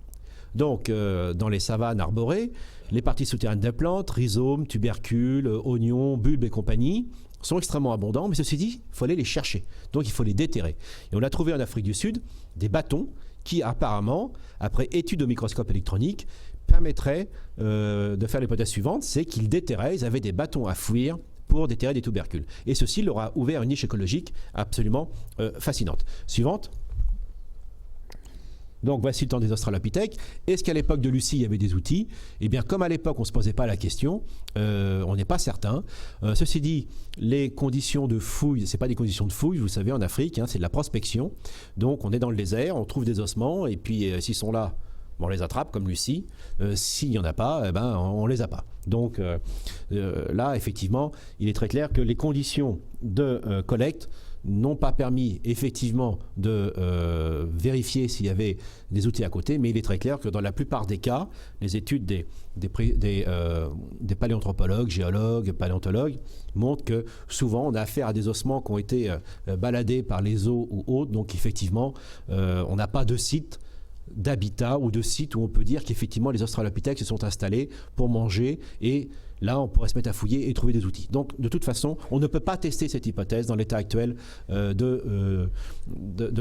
Donc, dans les savanes arborées, les parties souterraines des plantes, rhizomes, tubercules, oignons, bulbes et compagnie, sont extrêmement abondants, mais ceci dit, il faut aller les chercher. Donc, il faut les déterrer. Et on a trouvé en Afrique du Sud des bâtons qui, apparemment, après étude au microscope électronique, permettraient de faire l'hypothèse suivante, c'est qu'ils déterraient, ils avaient des bâtons à fouir pour déterrer des tubercules. Et ceci leur a ouvert une niche écologique absolument fascinante. Suivante. Donc voici le temps des Australopithèques. Est-ce qu'à l'époque de Lucie, il y avait des outils ? Eh bien, comme à l'époque, on ne se posait pas la question, on n'est pas certain. Ceci dit, les conditions de fouille, ce n'est pas des conditions de fouille, vous savez, en Afrique, c'est de la prospection. Donc on est dans le désert, on trouve des ossements, et puis s'ils sont là, on les attrape, comme Lucie. S'il n'y en a pas, on ne les a pas. Donc là, effectivement, il est très clair que les conditions de collecte n'ont pas permis effectivement de vérifier s'il y avait des outils à côté, mais il est très clair que dans la plupart des cas, les études des paléanthropologues, géologues, paléontologues montrent que souvent on a affaire à des ossements qui ont été baladés par les eaux ou autres, donc effectivement on n'a pas de site d'habitat ou de site où on peut dire qu'effectivement les Australopithèques se sont installés pour manger, et là on pourrait se mettre à fouiller et trouver des outils. Donc de toute façon, on ne peut pas tester cette hypothèse dans l'état actuel de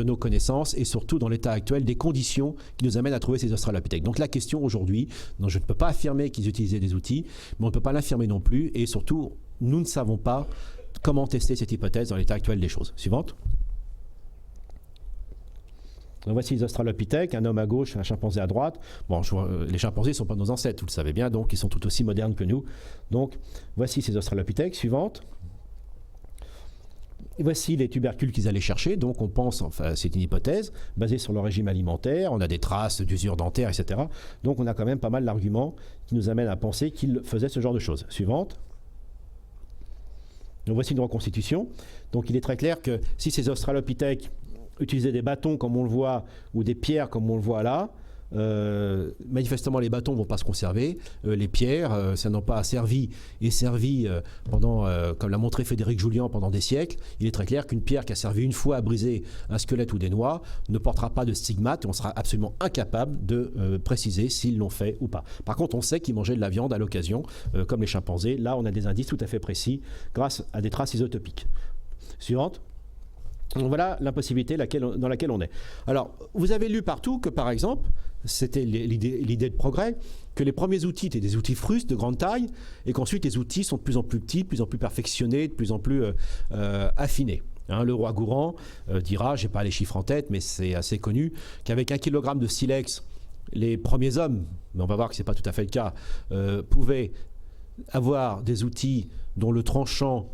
nos connaissances, et surtout dans l'état actuel des conditions qui nous amènent à trouver ces Australopithèques. Donc la question aujourd'hui, non, je ne peux pas affirmer qu'ils utilisaient des outils, mais on ne peut pas l'affirmer non plus, et surtout nous ne savons pas comment tester cette hypothèse dans l'état actuel des choses. Suivante. Donc voici les Australopithèques, un homme à gauche, un chimpanzé à droite. Bon, les chimpanzés ne sont pas nos ancêtres, vous le savez bien, donc ils sont tout aussi modernes que nous. Donc voici ces Australopithèques. Suivante. Et voici les tubercules qu'ils allaient chercher. Donc on pense, enfin c'est une hypothèse, basée sur leur régime alimentaire, on a des traces d'usure dentaire, etc. Donc on a quand même pas mal d'arguments qui nous amènent à penser qu'ils faisaient ce genre de choses. Suivante. Donc voici une reconstitution. Donc il est très clair que si ces australopithèques utilisaient des bâtons comme on le voit, ou des pierres comme on le voit là, manifestement les bâtons ne vont pas se conserver, les pierres ça n'a pas servi pendant, comme l'a montré Frédéric Julian, pendant des siècles. Il est très clair qu'une pierre qui a servi une fois à briser un squelette ou des noix ne portera pas de stigmate, et on sera absolument incapable de préciser s'ils l'ont fait ou pas. Par contre, on sait qu'ils mangeaient de la viande à l'occasion, comme les chimpanzés. Là on a des indices tout à fait précis grâce à des traces isotopiques. Suivante. Donc voilà l'impossibilité dans laquelle on est. Alors, vous avez lu partout que, par exemple, c'était l'idée de progrès, que les premiers outils étaient des outils frustes de grande taille, et qu'ensuite les outils sont de plus en plus petits, de plus en plus perfectionnés, de plus en plus affinés. Hein, le roi Gourand dira, je n'ai pas les chiffres en tête, mais c'est assez connu, qu'avec 1 kg de silex, les premiers hommes, mais on va voir que ce n'est pas tout à fait le cas, pouvaient avoir des outils dont le tranchant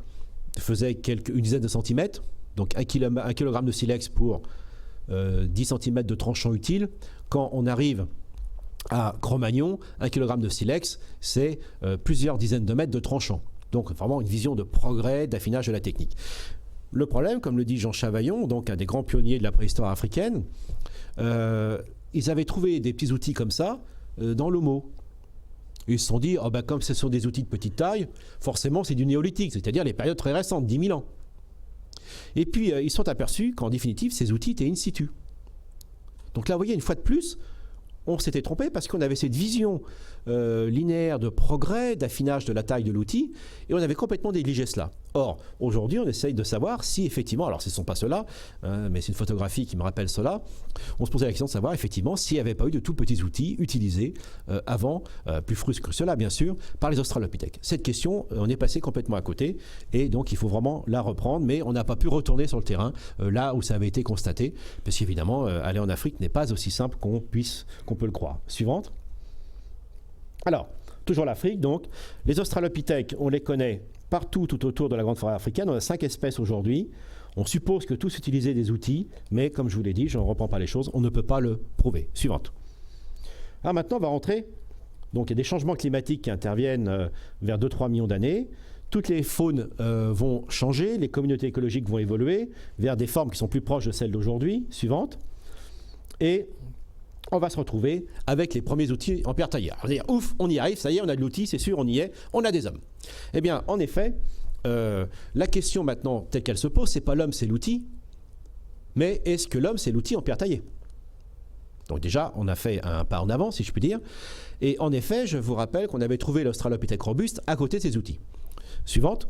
faisait une dizaine de centimètres. Donc 1 kg de silex pour 10 cm de tranchant utile. Quand on arrive à Cro-Magnon, 1 kg de silex, c'est plusieurs dizaines de mètres de tranchant. Donc vraiment une vision de progrès, d'affinage de la technique. Le problème, comme le dit Jean Chavaillon, donc un des grands pionniers de la préhistoire africaine, ils avaient trouvé des petits outils comme ça dans l'Homo. Ils se sont dit, oh ben, comme ce sont des outils de petite taille, forcément c'est du néolithique, c'est-à-dire les périodes très récentes, 10 000 ans. Et puis, ils sont aperçus qu'en définitive, ces outils étaient in situ. Donc là, vous voyez, une fois de plus, on s'était trompé parce qu'on avait cette vision linéaire de progrès, d'affinage de la taille de l'outil, et on avait complètement négligé cela. Or, aujourd'hui, on essaye de savoir si effectivement, alors ce ne sont pas ceux-là, mais c'est une photographie qui me rappelle cela, on se posait la question de savoir effectivement s'il n'y avait pas eu de tout petits outils utilisés avant, plus frustes que cela bien sûr, par les australopithèques. Cette question, on est passé complètement à côté, et donc il faut vraiment la reprendre, mais on n'a pas pu retourner sur le terrain, là où ça avait été constaté, parce qu'évidemment, aller en Afrique n'est pas aussi simple qu'on peut le croire. Suivante. Alors, toujours l'Afrique, donc, les australopithèques, on les connaît partout tout autour de la grande forêt africaine. On a 5 espèces aujourd'hui. On suppose que tous utilisaient des outils, mais comme je vous l'ai dit, je ne reprends pas les choses, on ne peut pas le prouver. Suivante. Alors maintenant, on va rentrer. Donc, il y a des changements climatiques qui interviennent vers 2-3 millions d'années. Toutes les faunes vont changer, les communautés écologiques vont évoluer vers des formes qui sont plus proches de celles d'aujourd'hui. Suivante. Et on va se retrouver avec les premiers outils en pierre taillée. On va dire, ouf, on y arrive, ça y est, on a de l'outil, c'est sûr, on y est, on a des hommes. Eh bien, en effet, la question maintenant, telle qu'elle se pose, c'est pas l'homme, c'est l'outil, mais est-ce que l'homme, c'est l'outil en pierre taillée? Donc déjà, on a fait un pas en avant, si je puis dire. Et en effet, je vous rappelle qu'on avait trouvé l'Australopithèque robuste à côté de ces outils. Suivante.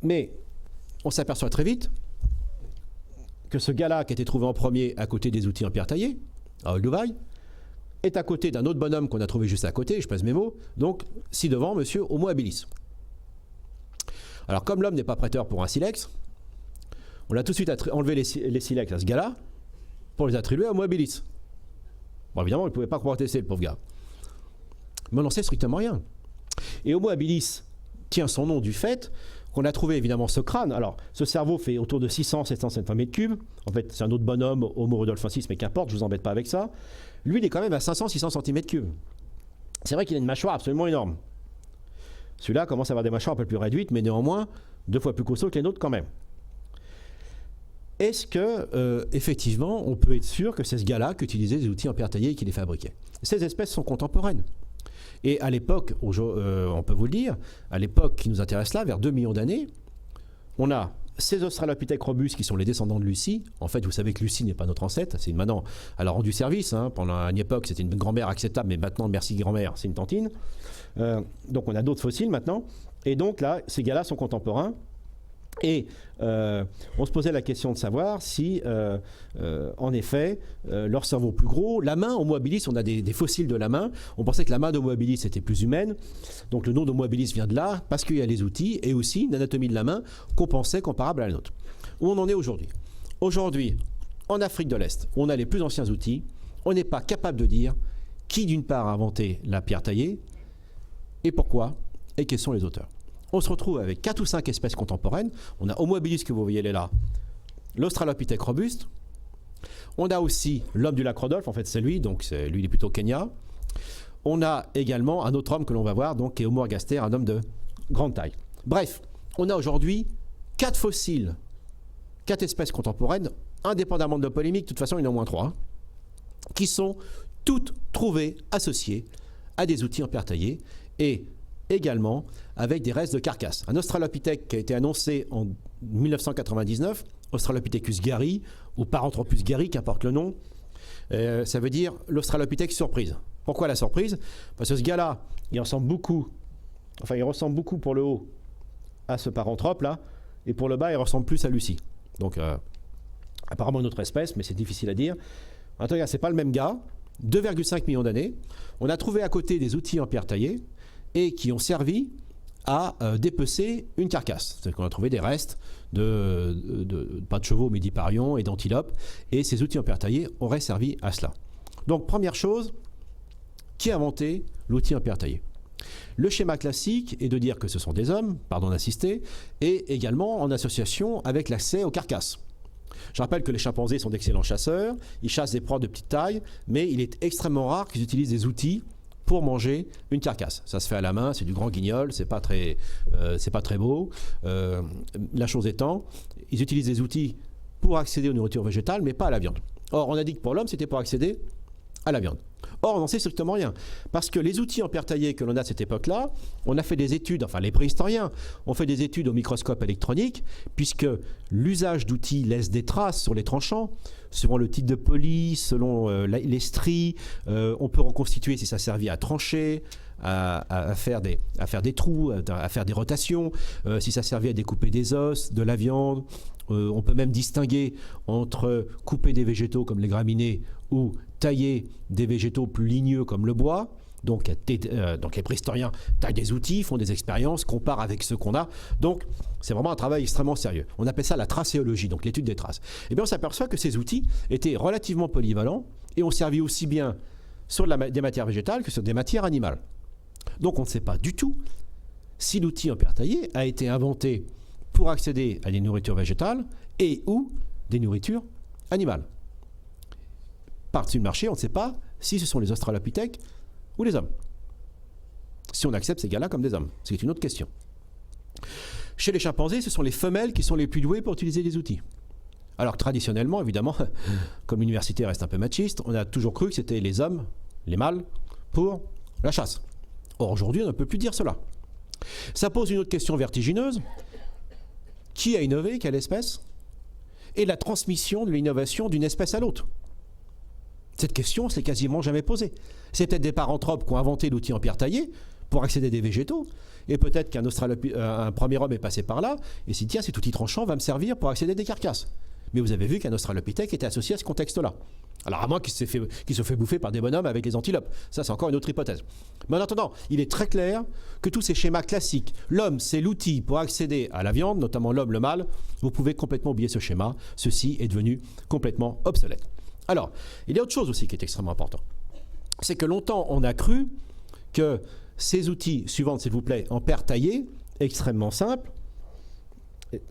Mais on s'aperçoit très vite que ce gars-là qui a été trouvé en premier à côté des outils en pierre taillée, à Olduvai, est à côté d'un autre bonhomme qu'on a trouvé juste à côté, je pèse mes mots, donc ci-devant, monsieur Homo habilis. Alors comme l'homme n'est pas prêteur pour un silex, on a tout de suite enlevé les silex à ce gars-là pour les attribuer à Homo habilis. Bon, évidemment, il ne pouvait pas protester, le pauvre gars. Mais on n'en sait strictement rien. Et Homo habilis tient son nom du fait qu'on a trouvé évidemment ce crâne. Alors, ce cerveau fait autour de 600-750 mètres cubes. En fait, c'est un autre bonhomme, Homo rudolfensis, mais qu'importe, je ne vous embête pas avec ça. Lui, il est quand même à 500-600 cm3. C'est vrai qu'il a une mâchoire absolument énorme. Celui-là commence à avoir des mâchoires un peu plus réduites, mais néanmoins, 2 fois plus costaud que les nôtres quand même. Est-ce que, effectivement, on peut être sûr que c'est ce gars-là qui utilisait des outils en pierre taillée et qui les fabriquait? Ces espèces sont contemporaines. Et à l'époque, on peut vous le dire, à l'époque qui nous intéresse là, vers 2 millions d'années, on a ces australopithèques robustes qui sont les descendants de Lucie. En fait, vous savez que Lucie n'est pas notre ancêtre, c'est maintenant, elle a rendu service. Pendant une époque, c'était une grand-mère acceptable, mais maintenant, merci grand-mère, c'est une tantine. Donc on a d'autres fossiles maintenant. Et donc là, ces gars-là sont contemporains. Et on se posait la question de savoir si, en effet, leur cerveau plus gros, la main Homo habilis, on a des fossiles de la main, on pensait que la main d'Homo habilis était plus humaine, donc le nom d'Homo habilis vient de là, parce qu'il y a les outils, et aussi une anatomie de la main qu'on pensait comparable à la nôtre. Où on en est aujourd'hui? Aujourd'hui, en Afrique de l'Est, où on a les plus anciens outils, on n'est pas capable de dire qui, d'une part, a inventé la pierre taillée, et pourquoi, et quels sont les auteurs. On se retrouve avec 4 ou 5 espèces contemporaines. On a Homo habilis que vous voyez là, l'Australopithèque robuste. On a aussi l'homme du lac Rodolphe, en fait c'est lui, donc lui il est plutôt au Kenya. On a également un autre homme que l'on va voir, donc qui est Homo ergaster, un homme de grande taille. Bref, on a aujourd'hui 4 fossiles, 4 espèces contemporaines, indépendamment de la polémique, de toute façon il y en a au moins 3, qui sont toutes trouvées associées à des outils en pierre taillée et également avec des restes de carcasses. Un Australopithèque qui a été annoncé en 1999, Australopithecus gary ou Paranthropus gary, qu'importe le nom, ça veut dire l'Australopithèque surprise. Pourquoi la surprise? Parce que ce gars-là, il ressemble beaucoup pour le haut à ce paranthrope là, et pour le bas, il ressemble plus à Lucie. Donc, apparemment une autre espèce, mais c'est difficile à dire. En tout cas, c'est pas le même gars. 2,5 millions d'années. On a trouvé à côté des outils en pierre taillée et qui ont servi à dépecer une carcasse. C'est-à-dire qu'on a trouvé des restes pas de chevaux, mais d'hyparions et d'antilopes. Et ces outils en pierre taillée auraient servi à cela. Donc, première chose, qui a inventé l'outil en pierre taillée? Le schéma classique est de dire que ce sont des hommes, pardon d'insister, et également en association avec l'accès aux carcasses. Je rappelle que les chimpanzés sont d'excellents chasseurs, ils chassent des proies de petite taille, mais il est extrêmement rare qu'ils utilisent des outils pour manger une carcasse. Ça se fait à la main, c'est du grand guignol, c'est pas très beau. La chose étant, ils utilisent des outils pour accéder aux nourritures végétales, mais pas à la viande. Or, on a dit que pour l'homme, c'était pour accéder à la viande. Or, on n'en sait strictement rien. Parce que les outils en pierre taillée que l'on a à cette époque-là, on a fait des études, enfin les préhistoriens ont fait des études au microscope électronique, puisque l'usage d'outils laisse des traces sur les tranchants, selon le type de police, selon les stries. On peut reconstituer si ça servit à trancher, à faire des trous, à faire des rotations, si ça servait à découper des os, de la viande. On peut même distinguer entre couper des végétaux comme les graminées ou tailler des végétaux plus ligneux comme le bois. Donc les préhistoriens taillent des outils, font des expériences, comparent avec ceux qu'on a. Donc c'est vraiment un travail extrêmement sérieux. On appelle ça la tracéologie, donc l'étude des traces. Et bien on s'aperçoit que ces outils étaient relativement polyvalents et ont servi aussi bien sur des matières végétales que sur des matières animales. Donc on ne sait pas du tout si l'outil en pierre taillée a été inventé pour accéder à des nourritures végétales et ou des nourritures animales. Par-dessus le marché, on ne sait pas si ce sont les australopithèques ou les hommes. Si on accepte ces gars-là comme des hommes, c'est une autre question. Chez les chimpanzés, ce sont les femelles qui sont les plus douées pour utiliser des outils. Alors que traditionnellement, évidemment, comme l'université reste un peu machiste, on a toujours cru que c'était les hommes, les mâles, pour la chasse. Or, aujourd'hui, on ne peut plus dire cela. Ça pose une autre question vertigineuse. Qui a innové, quelle espèce? Et la transmission de l'innovation d'une espèce à l'autre. Cette question, c'est quasiment jamais posée. C'est peut-être des paranthropes qui ont inventé l'outil en pierre taillée pour accéder à des végétaux, et peut-être qu'un premier homme est passé par là, et s'il dit, tiens, cet outil tranchant va me servir pour accéder à des carcasses. Mais vous avez vu qu'un australopithèque était associé à ce contexte-là. Alors à moins qu'il se fait bouffer par des bonhommes avec les antilopes. Ça, c'est encore une autre hypothèse. Mais en attendant, il est très clair que tous ces schémas classiques, l'homme, c'est l'outil pour accéder à la viande, notamment l'homme, le mâle, vous pouvez complètement oublier ce schéma. Ceci est devenu complètement obsolète. Alors, il y a autre chose aussi qui est extrêmement important. C'est que longtemps, on a cru que ces outils, suivante s'il vous plaît, en pierre taillée, extrêmement simples.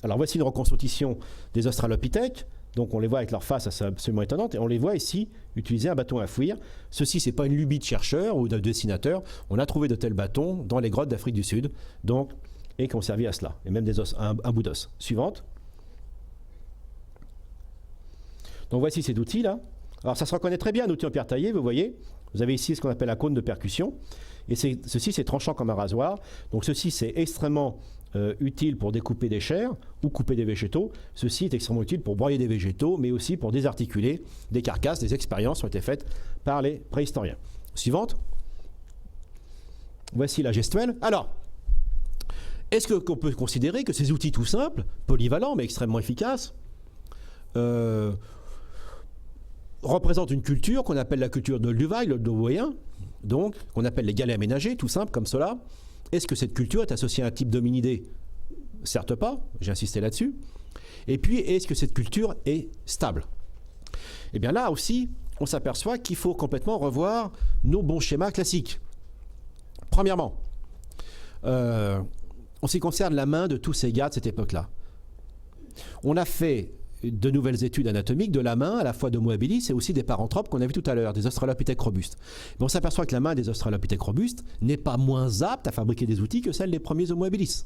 Alors voici une reconstitution des australopithèques. Donc on les voit avec leur face absolument étonnante, et on les voit ici utiliser un bâton à fouir. Ceci, ce n'est pas une lubie de chercheur ou de dessinateur. On a trouvé de tels bâtons dans les grottes d'Afrique du Sud, donc, et qui ont servi à cela. Et même des os, un bout d'os. Suivante. Donc voici ces outils-là. Alors ça se reconnaît très bien, un outil en pierre taillée, vous voyez. Vous avez ici ce qu'on appelle un cône de percussion. Et ceci, c'est tranchant comme un rasoir. Donc ceci, c'est extrêmement utile pour découper des chairs ou couper des végétaux. Ceci est extrêmement utile pour broyer des végétaux, mais aussi pour désarticuler des carcasses. Des expériences ont été faites par les préhistoriens. Suivante. Voici la gestuelle. Alors, est-ce qu'on peut considérer que ces outils tout simples, polyvalents mais extrêmement efficaces, représentent une culture qu'on appelle la culture de Luvail, le Dowoyen, donc qu'on appelle les galets aménagés, tout simple comme cela. Est-ce que cette culture est associée à un type d'hominidé? Certes pas, j'ai insisté là-dessus. Et puis, est-ce que cette culture est stable? Eh bien là aussi, on s'aperçoit qu'il faut complètement revoir nos bons schémas classiques. Premièrement, en ce qui concerne la main de tous ces gars de cette époque-là, on a fait de nouvelles études anatomiques de la main, à la fois d'Homo habilis et aussi des paranthropes qu'on a vu tout à l'heure, des australopithèques robustes. Mais on s'aperçoit que la main des australopithèques robustes n'est pas moins apte à fabriquer des outils que celle des premiers Homo habilis.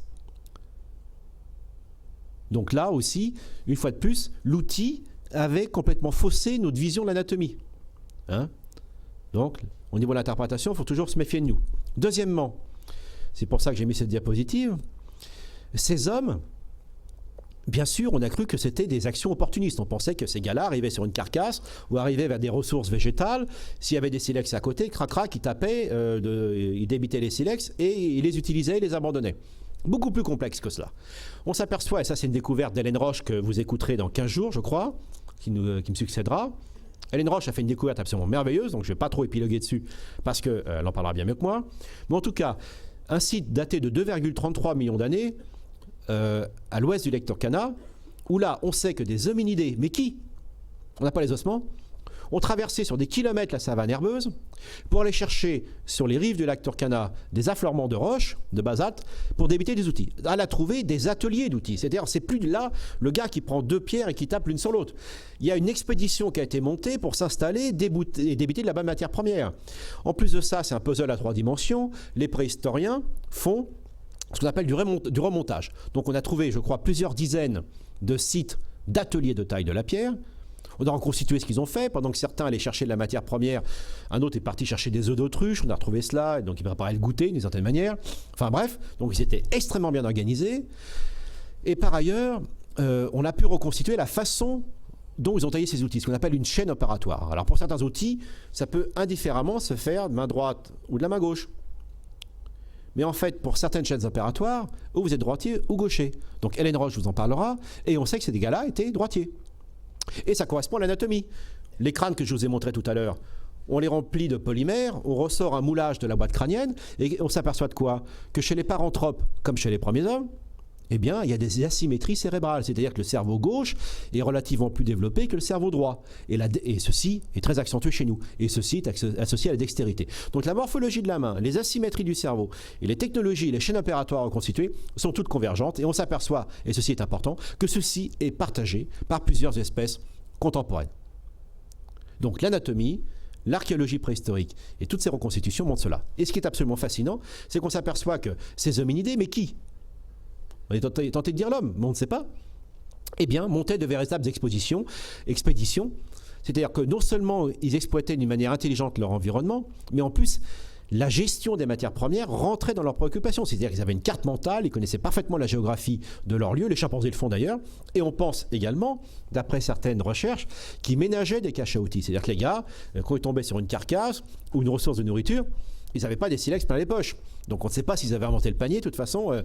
Donc là aussi, une fois de plus, l'outil avait complètement faussé notre vision de l'anatomie. Hein? Donc, au niveau de l'interprétation, il faut toujours se méfier de nous. Deuxièmement, c'est pour ça que j'ai mis cette diapositive, ces hommes, bien sûr, on a cru que c'était des actions opportunistes. On pensait que ces gars-là arrivaient sur une carcasse ou arrivaient vers des ressources végétales. S'il y avait des silex à côté, crac-crac, ils tapaient, ils débitaient les silex et ils les utilisaient et les abandonnaient. Beaucoup plus complexe que cela. On s'aperçoit, et ça c'est une découverte d'Hélène Roche que vous écouterez dans 15 jours, je crois, qui me succédera. Hélène Roche a fait une découverte absolument merveilleuse, donc je ne vais pas trop épiloguer dessus parce qu'elle en parlera bien mieux que moi. Mais en tout cas, un site daté de 2,33 millions d'années, à l'ouest du lac Turkana, où là, on sait que des hominidés, mais qui? On n'a pas les ossements, ont traversé sur des kilomètres la savane herbeuse pour aller chercher sur les rives du lac Turkana des affleurements de roches, de basalte, pour débiter des outils. Elle a trouvé des ateliers d'outils. C'est-à-dire, c'est plus là le gars qui prend deux pierres et qui tape l'une sur l'autre. Il y a une expédition qui a été montée pour s'installer et débiter de la bonne matière première. En plus de ça, c'est un puzzle à 3 dimensions. Les préhistoriens font ce qu'on appelle du remontage. Donc on a trouvé, je crois, plusieurs dizaines de sites d'ateliers de taille de la pierre. On a reconstitué ce qu'ils ont fait. Pendant que certains allaient chercher de la matière première, un autre est parti chercher des œufs d'autruche. On a retrouvé cela, et donc il préparait le goûter d'une certaine manière. Enfin bref, donc ils étaient extrêmement bien organisés. Et par ailleurs, on a pu reconstituer la façon dont ils ont taillé ces outils, ce qu'on appelle une chaîne opératoire. Alors pour certains outils, ça peut indifféremment se faire de main droite ou de la main gauche. Mais en fait, pour certaines chaînes opératoires, ou vous êtes droitier ou gaucher. Donc Hélène Roche vous en parlera, et on sait que ces gars-là étaient droitiers. Et ça correspond à l'anatomie. Les crânes que je vous ai montrés tout à l'heure, on les remplit de polymères, on ressort un moulage de la boîte crânienne, et on s'aperçoit de quoi? Que chez les paranthropes, comme chez les premiers hommes, eh bien, il y a des asymétries cérébrales. C'est-à-dire que le cerveau gauche est relativement plus développé que le cerveau droit. Et ceci est très accentué chez nous. Et ceci est associé à la dextérité. Donc la morphologie de la main, les asymétries du cerveau et les technologies, les chaînes opératoires reconstituées sont toutes convergentes. Et on s'aperçoit, et ceci est important, que ceci est partagé par plusieurs espèces contemporaines. Donc l'anatomie, l'archéologie préhistorique et toutes ces reconstitutions montrent cela. Et ce qui est absolument fascinant, c'est qu'on s'aperçoit que ces hominidés, mais qui? On est tenté de dire l'homme, mais on ne sait pas. Eh bien, montaient de véritables expéditions. C'est-à-dire que non seulement ils exploitaient d'une manière intelligente leur environnement, mais en plus, la gestion des matières premières rentrait dans leurs préoccupations. C'est-à-dire qu'ils avaient une carte mentale, ils connaissaient parfaitement la géographie de leur lieu, les chimpanzés le font d'ailleurs. Et on pense également, d'après certaines recherches, qu'ils ménageaient des caches à outils. C'est-à-dire que les gars, quand ils tombaient sur une carcasse ou une ressource de nourriture, ils n'avaient pas des silex plein les poches. Donc on ne sait pas s'ils avaient inventé le panier. De toute façon,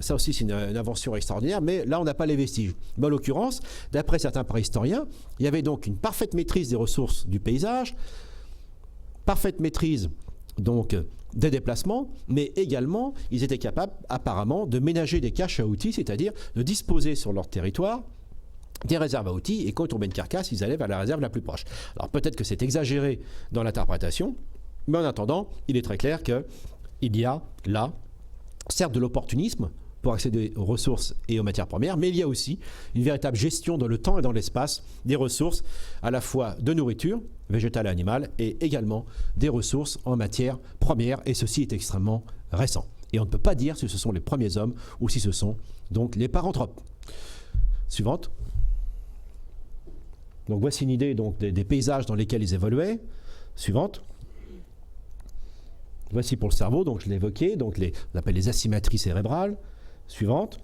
ça aussi c'est une invention extraordinaire, mais là on n'a pas les vestiges. Mais en l'occurrence, d'après certains préhistoriens, il y avait donc une parfaite maîtrise des ressources du paysage, parfaite maîtrise donc des déplacements, mais également ils étaient capables apparemment de ménager des caches à outils, c'est-à-dire de disposer sur leur territoire des réserves à outils, et quand ils tombaient une carcasse, ils allaient vers la réserve la plus proche. Alors peut-être que c'est exagéré dans l'interprétation, mais en attendant, il est très clair qu'il y a là, certes de l'opportunisme pour accéder aux ressources et aux matières premières, mais il y a aussi une véritable gestion dans le temps et dans l'espace des ressources, à la fois de nourriture, végétale et animale, et également des ressources en matières premières, et ceci est extrêmement récent. Et on ne peut pas dire si ce sont les premiers hommes ou si ce sont donc les paranthropes. Suivante. Donc voici une idée donc, des paysages dans lesquels ils évoluaient. Suivante. Voici pour le cerveau, donc je l'ai évoqué, donc on appelle les asymétries cérébrales. Suivante.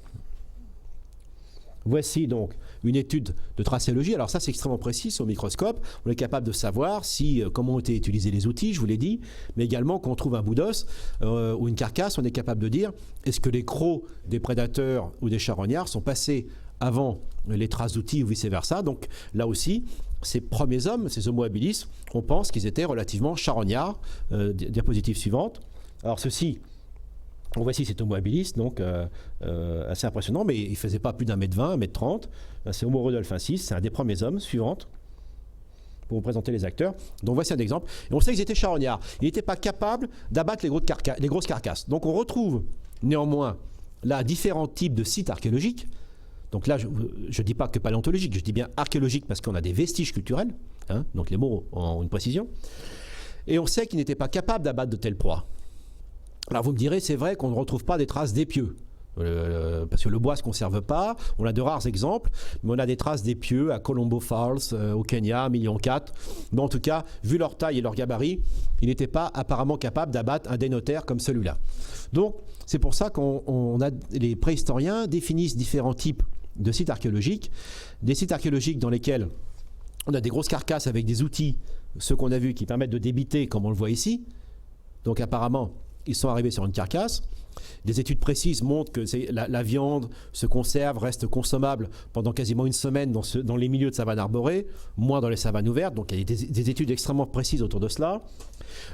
Voici donc une étude de tracéologie. Alors ça c'est extrêmement précis, au microscope. On est capable de savoir comment ont été utilisés les outils, je vous l'ai dit, mais également quand on trouve un bout d'os ou une carcasse, on est capable de dire est-ce que les crocs des prédateurs ou des charognards sont passés avant les traces d'outils ou vice-versa. Donc là aussi, ces premiers hommes, ces Homo habilis, on pense qu'ils étaient relativement charognards. Diapositive suivante. Alors ceci, voici cet Homo habilis, donc assez impressionnant, mais il ne faisait pas plus d'1m20, 1m30. C'est Homo rudolfensis, c'est un des premiers hommes. Suivante. Pour vous présenter les acteurs. Donc voici un exemple. Et on sait qu'ils étaient charognards. Ils n'étaient pas capables d'abattre les grosses carcasses. Donc on retrouve néanmoins là différents types de sites archéologiques. Donc là, je ne dis pas que paléontologique, je dis bien archéologique parce qu'on a des vestiges culturels, hein, donc les mots ont une précision. Et on sait qu'ils n'étaient pas capables d'abattre de telles proies. Alors vous me direz, c'est vrai qu'on ne retrouve pas des traces d'épieux. parce que le bois ne se conserve pas. On a de rares exemples, mais on a des traces d'épieux à Colombo Falls, au Kenya, 1,4 million. Mais en tout cas, vu leur taille et leur gabarit, ils n'étaient pas apparemment capables d'abattre un dénotaire comme celui-là. Donc, c'est pour ça les préhistoriens définissent différents types de sites archéologiques. Des sites archéologiques dans lesquels on a des grosses carcasses avec des outils, ceux qu'on a vus, qui permettent de débiter, comme on le voit ici. Donc apparemment, ils sont arrivés sur une carcasse. Des études précises montrent que la viande se conserve, reste consommable pendant quasiment une semaine dans les milieux de savane arborée, moins dans les savanes ouvertes. Donc il y a des études extrêmement précises autour de cela.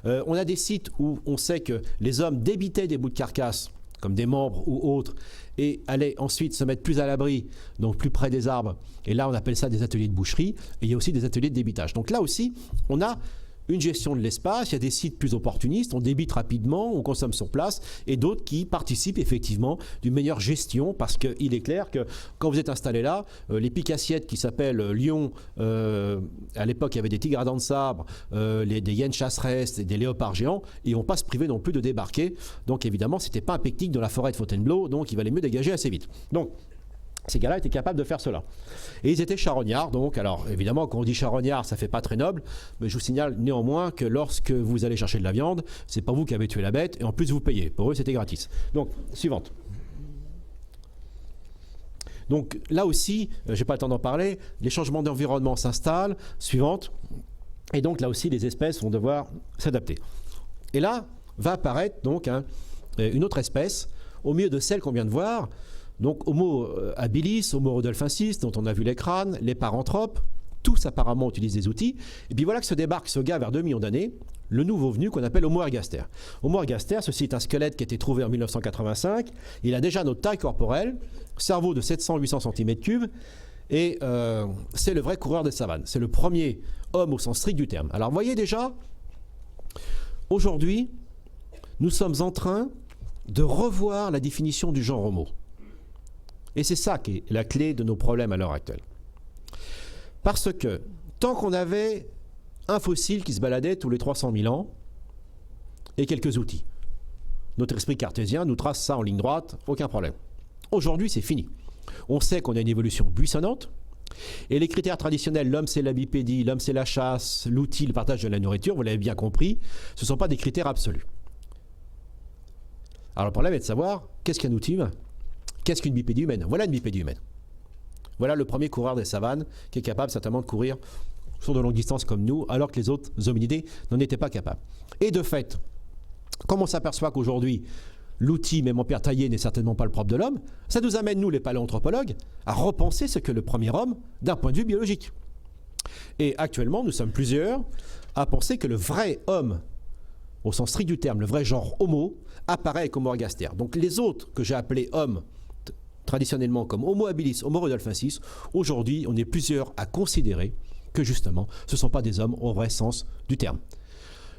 On a des sites où on sait que les hommes débitaient des bouts de carcasse, comme des membres ou autres, et allaient ensuite se mettre plus à l'abri, donc plus près des arbres. Et là, on appelle ça des ateliers de boucherie. Et il y a aussi des ateliers de débitage. Donc là aussi, on a une gestion de l'espace, il y a des sites plus opportunistes, on débite rapidement, on consomme sur place, et d'autres qui participent effectivement d'une meilleure gestion, parce qu'il est clair que quand vous êtes installé là, les pics-assiettes qui s'appellent lions, à l'époque il y avait des tigres à dents de sabre, des hyènes chasseresses et des léopards géants, ils ne vont pas se priver non plus de débarquer, donc évidemment c'était pas un pique-nique dans la forêt de Fontainebleau, donc il valait mieux dégager assez vite. Donc, ces gars-là étaient capables de faire cela. Et ils étaient charognards, donc, alors évidemment, quand on dit charognard, ça ne fait pas très noble, mais je vous signale néanmoins que lorsque vous allez chercher de la viande, c'est pas vous qui avez tué la bête, et en plus vous payez. Pour eux, c'était gratis. Donc, suivante. Donc là aussi, je n'ai pas le temps d'en parler, les changements d'environnement s'installent, suivante, et donc là aussi, les espèces vont devoir s'adapter. Et là, va apparaître donc une autre espèce, au milieu de celle qu'on vient de voir. Donc Homo habilis, Homo rudolfensis, dont on a vu les crânes, les paranthropes, tous apparemment utilisent des outils. Et puis voilà que se débarque ce gars vers 2 millions d'années, le nouveau venu qu'on appelle Homo ergaster. Homo ergaster, ceci est un squelette qui a été trouvé en 1985. Il a déjà notre taille corporelle, cerveau de 700-800 cm3, et c'est le vrai coureur des savanes. C'est le premier homme au sens strict du terme. Alors vous voyez déjà, aujourd'hui, nous sommes en train de revoir la définition du genre Homo. Et c'est ça qui est la clé de nos problèmes à l'heure actuelle. Parce que tant qu'on avait un fossile qui se baladait tous les 300 000 ans et quelques outils, notre esprit cartésien nous trace ça en ligne droite, aucun problème. Aujourd'hui, c'est fini. On sait qu'on a une évolution buissonnante et les critères traditionnels, l'homme c'est la bipédie, l'homme c'est la chasse, l'outil, le partage de la nourriture, vous l'avez bien compris, ce ne sont pas des critères absolus. Alors le problème est de savoir qu'est-ce qu'un outil humain ? Qu'est-ce qu'une bipédie humaine ? Voilà une bipédie humaine. Voilà le premier coureur des savanes qui est capable certainement de courir sur de longues distances comme nous, alors que les autres hominidés n'en étaient pas capables. Et de fait, comme on s'aperçoit qu'aujourd'hui, l'outil, même en pierre taillée, n'est certainement pas le propre de l'homme, ça nous amène, nous, les paléanthropologues, à repenser ce que le premier homme d'un point de vue biologique. Et actuellement, nous sommes plusieurs à penser que le vrai homme, au sens strict du terme, le vrai genre Homo, apparaît avec Homo ergaster. Donc les autres que j'ai appelés hommes, traditionnellement comme Homo habilis, Homo rudolfensis, aujourd'hui, on est plusieurs à considérer que justement, ce ne sont pas des hommes au vrai sens du terme.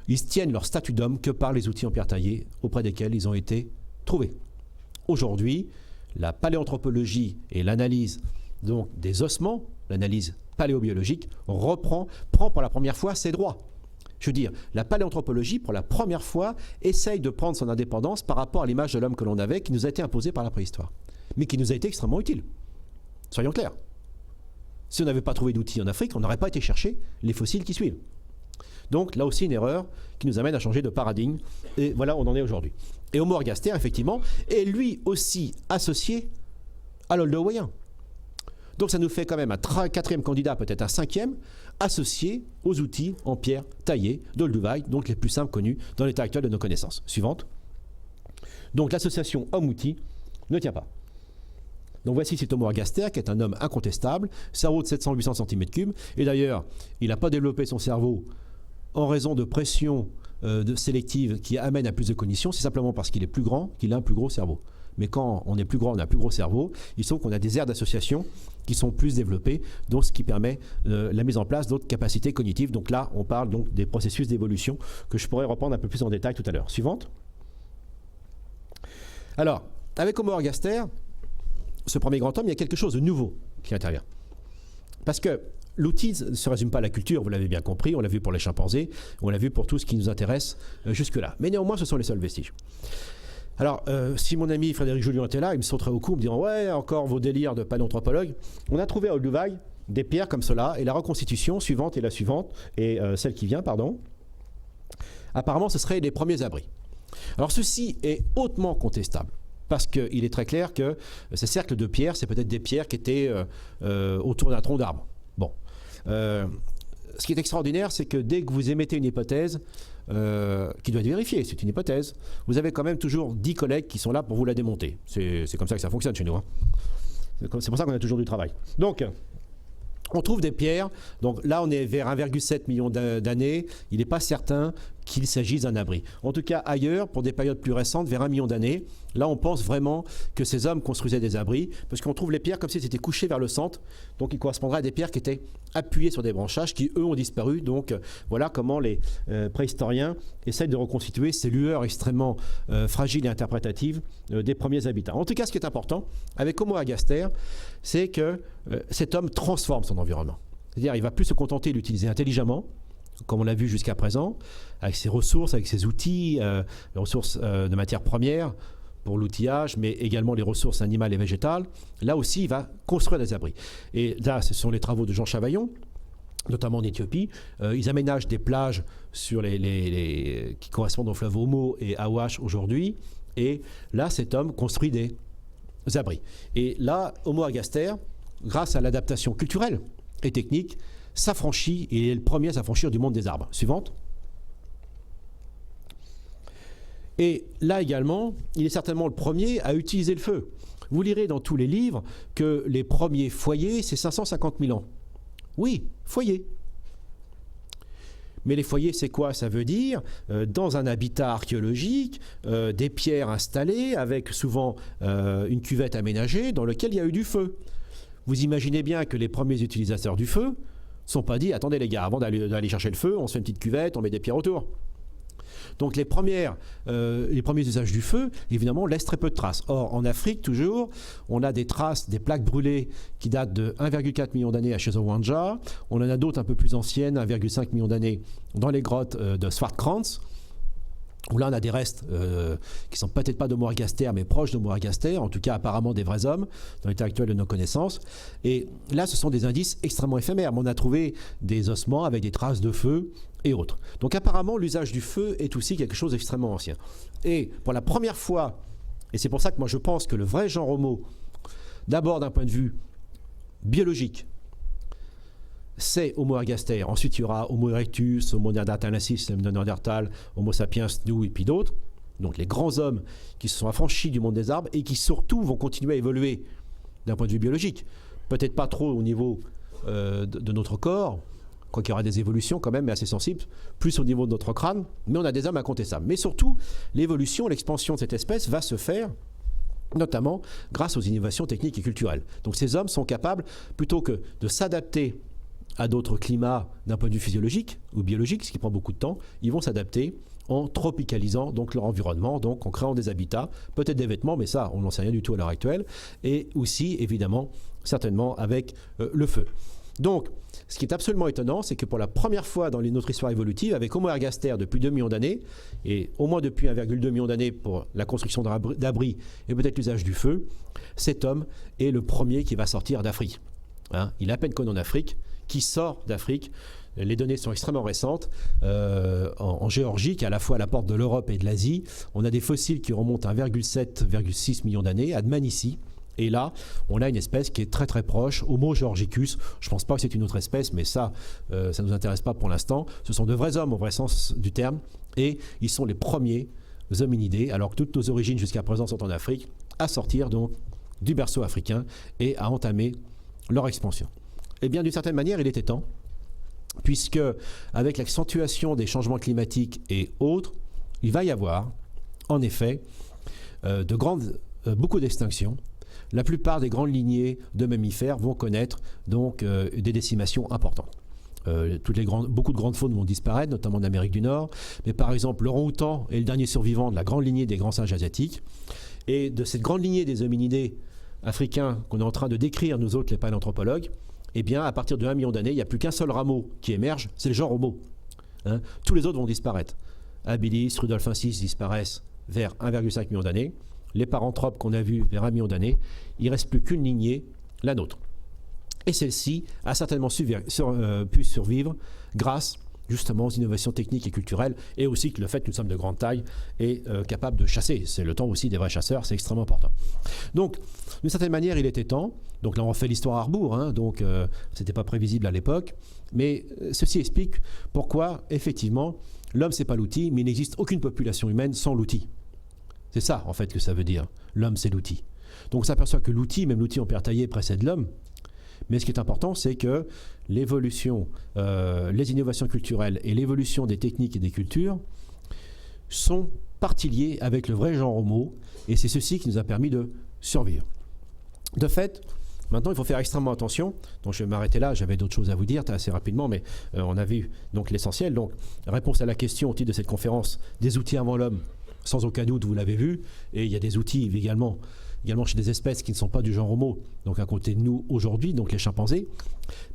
Ils tiennent leur statut d'homme que par les outils en pierre taillée auprès desquels ils ont été trouvés. Aujourd'hui, la paléanthropologie et l'analyse donc des ossements, l'analyse paléobiologique, prend pour la première fois ses droits. Je veux dire, la paléanthropologie, pour la première fois, essaye de prendre son indépendance par rapport à l'image de l'homme que l'on avait, qui nous a été imposée par la préhistoire, mais qui nous a été extrêmement utile. Soyons clairs. Si on n'avait pas trouvé d'outils en Afrique, on n'aurait pas été chercher les fossiles qui suivent. Donc là aussi une erreur qui nous amène à changer de paradigme, et voilà où on en est aujourd'hui. Et Homo ergaster, effectivement, est lui aussi associé à l'Oldowien. Donc ça nous fait quand même un quatrième candidat, peut-être un cinquième, associé aux outils en pierre taillée d'Olduvai, donc les plus simples connus dans l'état actuel de nos connaissances. Suivante. Donc l'association homme-outil ne tient pas. Donc voici cet Homo ergaster qui est un homme incontestable, cerveau de 700-800 cm3, et d'ailleurs il n'a pas développé son cerveau en raison de pression sélective qui amène à plus de cognition, c'est simplement parce qu'il est plus grand qu'il a un plus gros cerveau. Mais quand on est plus grand, on a un plus gros cerveau, il se trouve qu'on a des aires d'association qui sont plus développées, donc ce qui permet la mise en place d'autres capacités cognitives. Donc là, on parle donc des processus d'évolution que je pourrais reprendre un peu plus en détail tout à l'heure. Suivante. Alors, avec Homo ergaster, ce premier grand homme, il y a quelque chose de nouveau qui intervient. Parce que l'outil ne se résume pas à la culture, vous l'avez bien compris, on l'a vu pour les chimpanzés, on l'a vu pour tout ce qui nous intéresse jusque-là. Mais néanmoins, ce sont les seuls vestiges. Alors, si mon ami Frédéric Julien était là, il me sauterait au cou en me disant « Ouais, encore vos délires de paléanthropologue ». On a trouvé à Olduvai des pierres comme cela, et la reconstitution suivante est la suivante, et celle qui vient, pardon. Apparemment, ce seraient les premiers abris. Alors, ceci est hautement contestable, parce qu'il est très clair que ces cercles de pierres, c'est peut-être des pierres qui étaient autour d'un tronc d'arbre. Bon. Ce qui est extraordinaire, c'est que dès que vous émettez une hypothèse, qui doit être vérifiée, c'est une hypothèse, vous avez quand même toujours 10 collègues qui sont là pour vous la démonter. C'est comme ça que ça fonctionne chez nous. Hein. C'est pour ça qu'on a toujours du travail. Donc, on trouve des pierres. Donc là, on est vers 1,7 million d'années. Il n'est pas certain qu'il s'agisse d'un abri. En tout cas, ailleurs, pour des périodes plus récentes, vers 1 million d'années, là, on pense vraiment que ces hommes construisaient des abris, parce qu'on trouve les pierres comme si elles étaient couchées vers le centre. Donc, il correspondrait à des pierres qui étaient appuyées sur des branchages qui, eux, ont disparu. Donc, voilà comment les préhistoriens essayent de reconstituer ces lueurs extrêmement fragiles et interprétatives des premiers habitants. En tout cas, ce qui est important avec Homo ergaster, c'est que cet homme transforme son environnement. C'est-à-dire, il ne va plus se contenter d'utiliser intelligemment, comme on l'a vu jusqu'à présent, avec ses ressources, avec ses outils, les ressources de matières premières pour l'outillage, mais également les ressources animales et végétales. Là aussi, il va construire des abris. Et là, ce sont les travaux de Jean Chavaillon, notamment en Éthiopie. Ils aménagent des plages sur qui correspondent au fleuve Omo et Awash aujourd'hui. Et là, cet homme construit des abris. Et là, Homo ergaster, grâce à l'adaptation culturelle et technique, s'affranchit et est le premier à s'affranchir du monde des arbres. Suivante. Et là également, il est certainement le premier à utiliser le feu. Vous lirez dans tous les livres que les premiers foyers, c'est 550 000 ans. Oui, foyer. Mais les foyers, c'est quoi? Ça veut dire, dans un habitat archéologique, des pierres installées avec souvent une cuvette aménagée dans laquelle il y a eu du feu. Vous imaginez bien que les premiers utilisateurs du feu ne sont pas dit « Attendez les gars, avant d'aller chercher le feu, on se fait une petite cuvette, on met des pierres autour ». Donc les premiers usages du feu, évidemment, laissent très peu de traces. Or, en Afrique, toujours, on a des traces, des plaques brûlées qui datent de 1,4 million d'années à Chezowanja. On en a d'autres un peu plus anciennes, 1,5 million d'années dans les grottes de Swartkrans, où là on a des restes qui ne sont peut-être pas d'Homo ergaster, mais proches d'Homo ergaster, en tout cas apparemment des vrais hommes, dans l'état actuel de nos connaissances. Et là, ce sont des indices extrêmement éphémères. Mais on a trouvé des ossements avec des traces de feu et autres. Donc apparemment, l'usage du feu est aussi quelque chose d'extrêmement ancien. Et pour la première fois, et c'est pour ça que moi je pense que le vrai genre Homo, d'abord d'un point de vue biologique, c'est Homo ergaster. Ensuite, il y aura Homo erectus, Homo neanderthalensis, Néandertal, Homo sapiens, nous et puis d'autres. Donc les grands hommes qui se sont affranchis du monde des arbres et qui surtout vont continuer à évoluer d'un point de vue biologique. Peut-être pas trop au niveau de notre corps, quoi qu'il y aura des évolutions quand même, mais assez sensibles, plus au niveau de notre crâne, mais on a des hommes incontestables. Mais surtout, l'évolution, l'expansion de cette espèce va se faire notamment grâce aux innovations techniques et culturelles. Donc ces hommes sont capables, plutôt que de s'adapter à d'autres climats d'un point de vue physiologique ou biologique, ce qui prend beaucoup de temps, ils vont s'adapter en tropicalisant donc leur environnement, donc en créant des habitats, peut-être des vêtements, mais ça, on n'en sait rien du tout à l'heure actuelle, et aussi, évidemment, certainement avec le feu. Donc, ce qui est absolument étonnant, c'est que pour la première fois dans notre histoire évolutive, avec Homo ergaster depuis 2 millions d'années, et au moins depuis 1,2 million d'années pour la construction d'abris et peut-être l'usage du feu, cet homme est le premier qui va sortir d'Afrique. Hein, il est à peine connu en Afrique, qui sort d'Afrique. Les données sont extrêmement récentes. En Géorgie, qui est à la fois à la porte de l'Europe et de l'Asie, on a des fossiles qui remontent à 1,7-1,6 millions d'années, à Dmanisi. Et là, on a une espèce qui est très très proche, Homo georgicus. Je ne pense pas que c'est une autre espèce, mais ça ne nous intéresse pas pour l'instant. Ce sont de vrais hommes au vrai sens du terme, et ils sont les premiers hominidés, alors que toutes nos origines jusqu'à présent sont en Afrique, à sortir donc du berceau africain et à entamer leur expansion. Eh bien, d'une certaine manière, il était temps, puisque avec l'accentuation des changements climatiques et autres, il va y avoir, en effet, beaucoup d'extinctions. La plupart des grandes lignées de mammifères vont connaître donc des décimations importantes. Beaucoup de grandes faunes vont disparaître, notamment en Amérique du Nord. Mais par exemple, l'orang-outan est le dernier survivant de la grande lignée des grands singes asiatiques. Et de cette grande lignée des hominidés africains qu'on est en train de décrire, nous autres, les paléanthropologues, eh bien, à partir de 1 million d'années, il n'y a plus qu'un seul rameau qui émerge, c'est le genre Homo. Hein, tous les autres vont disparaître. Habilis, rudolfensis disparaissent vers 1,5 million d'années, les paranthropes qu'on a vus vers 1 million d'années, il ne reste plus qu'une lignée, la nôtre. Et celle-ci a certainement pu survivre grâce justement aux innovations techniques et culturelles, et aussi que le fait que nous sommes de grande taille est capable de chasser. C'est le temps aussi des vrais chasseurs, c'est extrêmement important. Donc, d'une certaine manière, il était temps. Donc là, on fait l'histoire à rebours, hein, donc ce n'était pas prévisible à l'époque. Mais ceci explique pourquoi, effectivement, l'homme, ce n'est pas l'outil, mais il n'existe aucune population humaine sans l'outil. C'est ça, en fait, que ça veut dire. L'homme, c'est l'outil. Donc on s'aperçoit que l'outil, même l'outil en pierre taillée, précède l'homme. Mais ce qui est important, c'est que l'évolution, les innovations culturelles et l'évolution des techniques et des cultures sont partie liées avec le vrai genre Homo, et c'est ceci qui nous a permis de survivre. De fait, maintenant, il faut faire extrêmement attention. Donc, je vais m'arrêter là. J'avais d'autres choses à vous dire assez rapidement, mais on a vu donc l'essentiel. Donc, réponse à la question au titre de cette conférence, des outils avant l'homme, sans aucun doute, vous l'avez vu. Et il y a des outils également chez des espèces qui ne sont pas du genre Homo, donc à côté de nous aujourd'hui, donc les chimpanzés.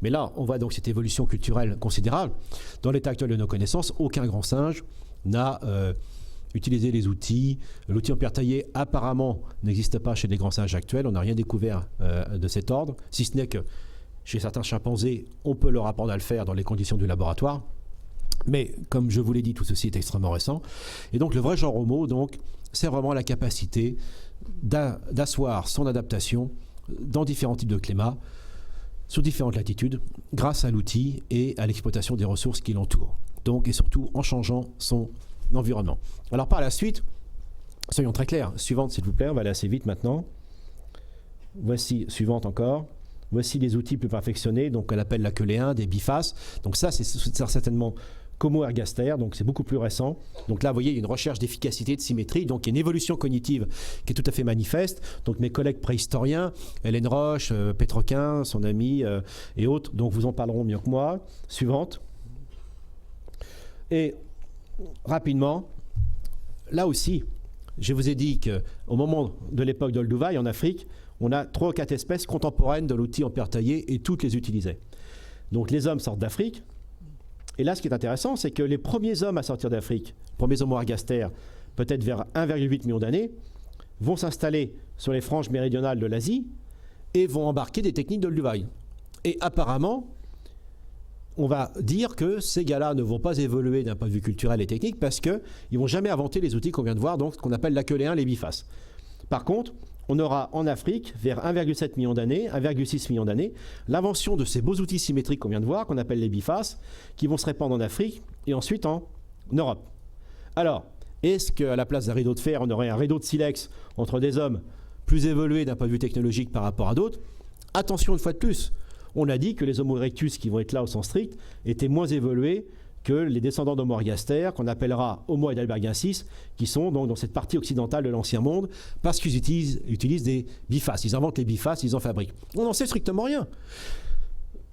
Mais là, on voit donc cette évolution culturelle considérable. Dans l'état actuel de nos connaissances, aucun grand singe n'a utilisé les outils. L'outil en pierre taillée, apparemment, n'existe pas chez les grands singes actuels. On n'a rien découvert de cet ordre, si ce n'est que chez certains chimpanzés, on peut leur apprendre à le faire dans les conditions du laboratoire. Mais, comme je vous l'ai dit, tout ceci est extrêmement récent. Et donc, le vrai genre Homo, donc, c'est vraiment la capacité d'asseoir son adaptation dans différents types de climats, sur différentes latitudes, grâce à l'outil et à l'exploitation des ressources qui l'entourent. Donc, et surtout, en changeant son environnement. Alors, par la suite, soyons très clairs. Suivante, s'il vous plaît, on va aller assez vite maintenant. Voici, suivante encore. Voici les outils plus perfectionnés, donc on appelle la queue léin, des bifaces. Donc ça, c'est certainement Homo ergaster, donc c'est beaucoup plus récent. Donc là, vous voyez, il y a une recherche d'efficacité, de symétrie, donc il y a une évolution cognitive qui est tout à fait manifeste. Donc mes collègues préhistoriens, Hélène Roche, Pétroquin, son ami et autres, donc vous en parleront mieux que moi. Suivante. Et rapidement, là aussi, je vous ai dit qu'au moment de l'époque d'Olduvai, en Afrique, on a 3 ou 4 espèces contemporaines de l'outil en pierre taillée et toutes les utilisaient. Donc les hommes sortent d'Afrique. Et là, ce qui est intéressant, c'est que les premiers hommes à sortir d'Afrique, les premiers Homo ergaster, peut-être vers 1,8 million d'années, vont s'installer sur les franges méridionales de l'Asie et vont embarquer des techniques d'Olduvai. Et apparemment, on va dire que ces gars-là ne vont pas évoluer d'un point de vue culturel et technique parce qu'ils ne vont jamais inventer les outils qu'on vient de voir, donc ce qu'on appelle la queue léin, les bifaces. Par contre, on aura en Afrique, vers 1,7 million d'années, 1,6 million d'années, l'invention de ces beaux outils symétriques qu'on vient de voir, qu'on appelle les bifaces, qui vont se répandre en Afrique et ensuite en Europe. Alors, est-ce qu'à la place d'un rideau de fer, on aurait un rideau de silex entre des hommes plus évolués d'un point de vue technologique par rapport à d'autres? Attention, une fois de plus, on a dit que les Homo erectus, qui vont être là au sens strict, étaient moins évolués que les descendants d'Homo ergaster, qu'on appellera Homo heidelbergensis, qui sont donc dans cette partie occidentale de l'ancien monde, parce qu'ils utilisent des bifaces. Ils inventent les bifaces, ils en fabriquent. On n'en sait strictement rien.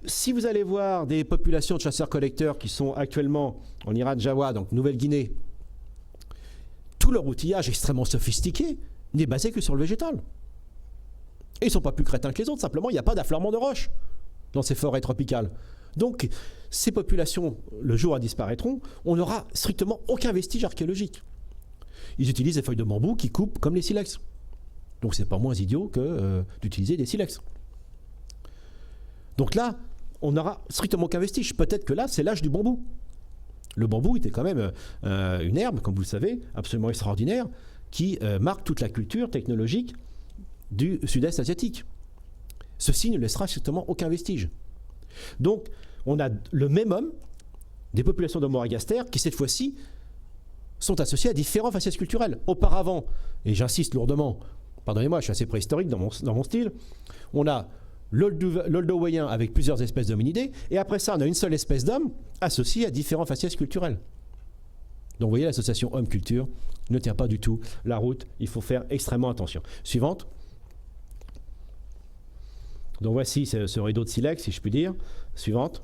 Si vous allez voir des populations de chasseurs-collecteurs qui sont actuellement en Iran Jawa, donc Nouvelle-Guinée, tout leur outillage extrêmement sophistiqué n'est basé que sur le végétal. Et ils ne sont pas plus crétins que les autres, simplement il n'y a pas d'affleurement de roches dans ces forêts tropicales. Donc, ces populations, le jour où elles disparaîtront, on n'aura strictement aucun vestige archéologique. Ils utilisent des feuilles de bambou qui coupent comme les silex. Donc, c'est pas moins idiot que d'utiliser des silex. Donc là, on n'aura strictement aucun vestige. Peut-être que là, c'est l'âge du bambou. Le bambou était quand même une herbe, comme vous le savez, absolument extraordinaire, qui marque toute la culture technologique du sud-est asiatique. Ceci ne laissera strictement aucun vestige. Donc, on a le même homme, des populations d'Homo ergaster, qui cette fois-ci sont associées à différents faciès culturels. Auparavant, et j'insiste lourdement, pardonnez-moi, je suis assez préhistorique dans mon style, on a l'Olduvaiien avec plusieurs espèces d'hominidés, et après ça, on a une seule espèce d'homme associée à différents faciès culturels. Donc, vous voyez, l'association homme-culture ne tient pas du tout la route. Il faut faire extrêmement attention. Suivante. Donc voici ce rideau de silex, si je puis dire. Suivante.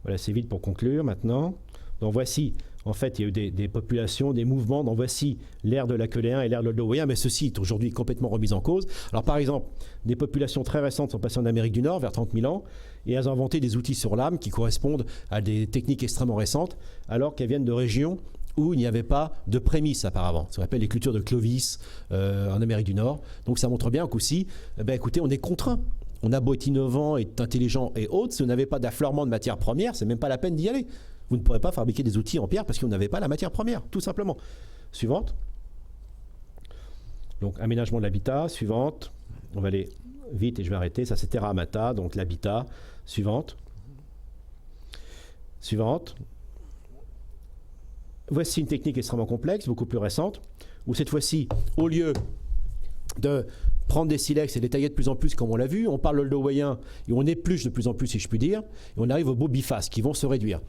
Voilà, c'est vite pour conclure maintenant. Donc voici, en fait, il y a eu des populations, des mouvements. Donc voici l'ère de la queue léin et l'ère de l'Olduvaiien, mais ceci est aujourd'hui complètement remis en cause. Alors par exemple, des populations très récentes sont passées en Amérique du Nord, vers 30 000 ans, et elles ont inventé des outils sur l'âme qui correspondent à des techniques extrêmement récentes, alors qu'elles viennent de régions où il n'y avait pas de prémices auparavant, ce qu'on appelle les cultures de Clovis en Amérique du Nord. Donc ça montre bien qu'aussi, écoutez, on est contraint. On a beau être innovant, être intelligent et autres, si vous n'avez pas d'affleurement de matières premières, c'est même pas la peine d'y aller. Vous ne pourrez pas fabriquer des outils en pierre parce que vous n'avez pas la matière première, tout simplement. Suivante. Donc aménagement de l'habitat, suivante. On va aller vite et je vais arrêter. Ça c'est Terra Amata, donc l'habitat. Suivante. Suivante. Voici une technique extrêmement complexe, beaucoup plus récente, où cette fois-ci, au lieu de prendre des silex et les tailler de plus en plus, comme on l'a vu, on parle l'oldowien et on épluche de plus en plus, si je puis dire, et on arrive aux beaux bifaces qui vont se réduire.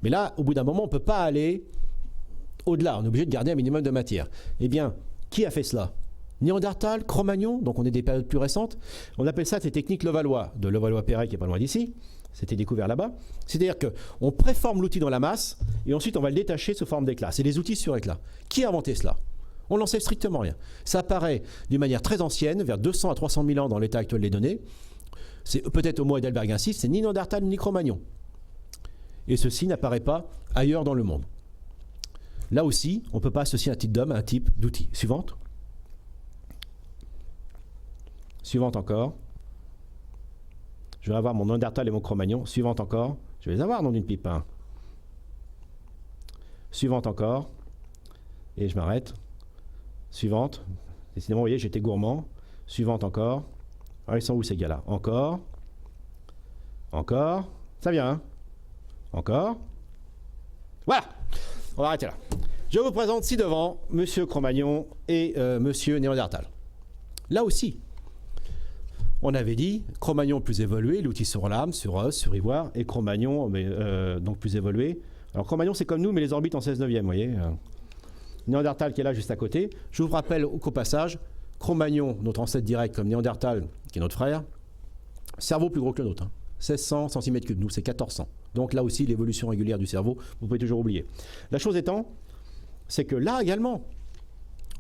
Mais là, au bout d'un moment, on ne peut pas aller au-delà. On est obligé de garder un minimum de matière. Eh bien, qui a fait cela? Néandertal, Cro-Magnon, donc on est des périodes plus récentes. On appelle ça ces techniques Levallois, de Levallois-Perret qui est pas loin d'ici. C'était découvert là-bas. C'est-à-dire qu'on préforme l'outil dans la masse et ensuite on va le détacher sous forme d'éclat. C'est des outils sur éclat. Qui a inventé cela? On n'en sait strictement rien. Ça apparaît d'une manière très ancienne, vers 200 à 300 000 ans dans l'état actuel des données. C'est peut-être Homo heidelbergensis, c'est ni Néandertal ni Cro-Magnon. Et ceci n'apparaît pas ailleurs dans le monde. Là aussi, on ne peut pas associer un type d'homme à un type d'outil. Suivante. Suivante encore. Je vais avoir mon Néandertal et mon Cro-Magnon. Suivante encore. Je vais les avoir, nom d'une pipe. Hein. Suivante encore. Et je m'arrête. Suivante. Décidément, vous voyez, j'étais gourmand. Suivante encore. Alors, ils sont où ces gars-là? Encore. Encore. Ça vient, hein? Encore. Voilà. On va arrêter là. Je vous présente ci-devant Monsieur Cro-Magnon et Monsieur Néandertal. Là aussi, on avait dit Cro-Magnon plus évolué, l'outil sur lame, sur os, sur ivoire, et Cro-Magnon donc plus évolué. Alors Cro-Magnon c'est comme nous, mais les orbites en 16/9, vous voyez. Néandertal qui est là juste à côté. Je vous rappelle qu'au passage, Cro-Magnon, notre ancêtre direct, comme Néandertal, qui est notre frère, cerveau plus gros que le nôtre. 1600 cm3, nous c'est 1400. Donc là aussi, l'évolution régulière du cerveau, vous pouvez toujours oublier. La chose étant, c'est que là également,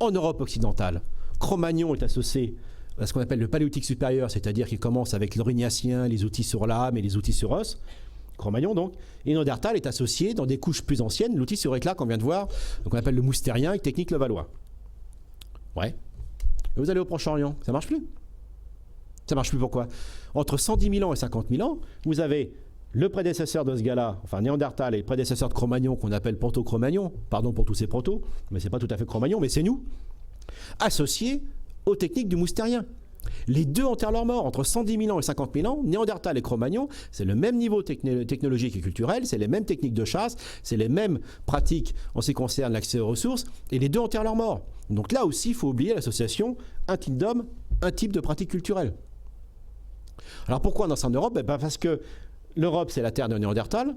en Europe occidentale, Cro-Magnon est associé à ce qu'on appelle le paléolithique supérieur, c'est-à-dire qu'il commence avec l'Aurignacien, les outils sur lame et les outils sur os, Cro-Magnon donc, et Néandertal est associé dans des couches plus anciennes, l'outil sur éclat qu'on vient de voir, donc on appelle le moustérien et technique Levallois. Ouais. Et vous allez au Proche-Orient, ça marche plus. Ça marche plus pourquoi? Entre 110 000 ans et 50 000 ans, vous avez le prédécesseur de ce gars-là, enfin Néandertal et le prédécesseur de Cro-Magnon qu'on appelle Proto-Cro-Magnon, pardon pour tous ces protos, mais c'est pas tout à fait Cro-Magnon, mais c'est nous, associés aux techniques du moustérien. Les deux enterrent leur mort. Entre 110 000 ans et 50 000 ans, Néandertal et Cro-Magnon, c'est le même niveau technologique et culturel, c'est les mêmes techniques de chasse, c'est les mêmes pratiques en ce qui concerne l'accès aux ressources, et les deux enterrent leur mort. Donc là aussi, il faut oublier l'association un type d'homme, un type de pratique culturelle. Alors pourquoi on est en Europe? Parce que l'Europe, c'est la terre de Néandertal.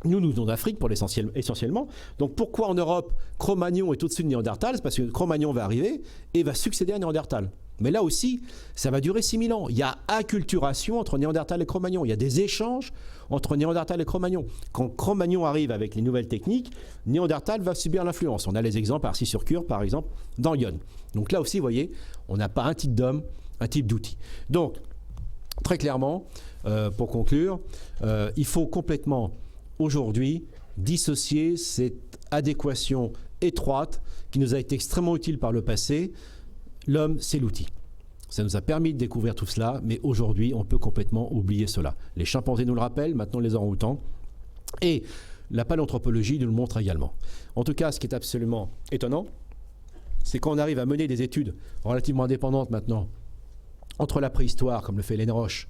Nous venons d'Afrique pour essentiellement. Donc pourquoi en Europe, Cro-Magnon est au-dessus de Néandertal? C'est parce que Cro-Magnon va arriver et va succéder à Néandertal. Mais là aussi, ça va durer 6 000 ans. Il y a acculturation entre Néandertal et Cro-Magnon. Il y a des échanges entre Néandertal et Cro-Magnon. Quand Cro-Magnon arrive avec les nouvelles techniques, Néandertal va subir l'influence. On a les exemples par Arcis-sur-Cure, par exemple, dans Lyon. Donc là aussi, vous voyez, on n'a pas un type d'homme, un type d'outil. Donc, très clairement, pour conclure, il faut complètement, aujourd'hui, dissocier cette adéquation étroite qui nous a été extrêmement utile par le passé. L'homme, c'est l'outil. Ça nous a permis de découvrir tout cela, mais aujourd'hui, on peut complètement oublier cela. Les chimpanzés nous le rappellent, maintenant les orang-outans. Et la paléanthropologie nous le montre également. En tout cas, ce qui est absolument étonnant, c'est qu'on arrive à mener des études relativement indépendantes maintenant entre la préhistoire, comme le fait Hélène Roche,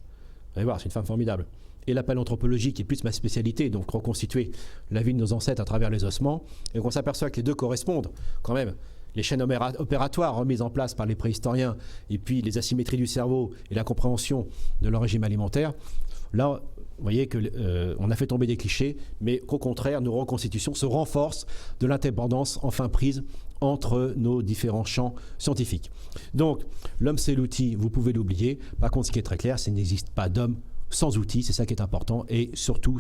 vous allez voir, c'est une femme formidable, et la paléanthropologie, qui est plus ma spécialité, donc reconstituer la vie de nos ancêtres à travers les ossements, et qu'on s'aperçoit que les deux correspondent quand même. Les chaînes opératoires remises en place par les préhistoriens, et puis les asymétries du cerveau et la compréhension de leur régime alimentaire, là, vous voyez qu'on a fait tomber des clichés, mais qu'au contraire, nos reconstitutions se renforcent de l'indépendance enfin prise entre nos différents champs scientifiques. Donc, l'homme, c'est l'outil, vous pouvez l'oublier. Par contre, ce qui est très clair, c'est qu'il n'existe pas d'homme sans outils, c'est ça qui est important. Et surtout,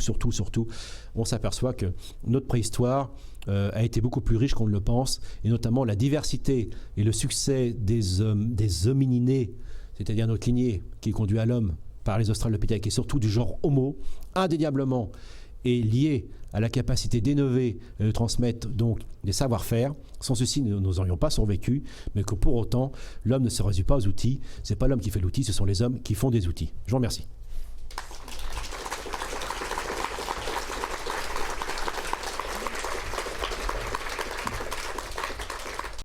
on s'aperçoit que notre préhistoire a été beaucoup plus riche qu'on ne le pense, et notamment la diversité et le succès des homininés, c'est-à-dire notre lignée qui conduit à l'homme par les australopithèques, et surtout du genre Homo, indéniablement est lié à la capacité d'innover et de transmettre donc des savoir-faire. Sans ceci, nous n'aurions pas survécu, mais que pour autant, l'homme ne se résume pas aux outils. Ce n'est pas l'homme qui fait l'outil, ce sont les hommes qui font des outils. Je vous remercie.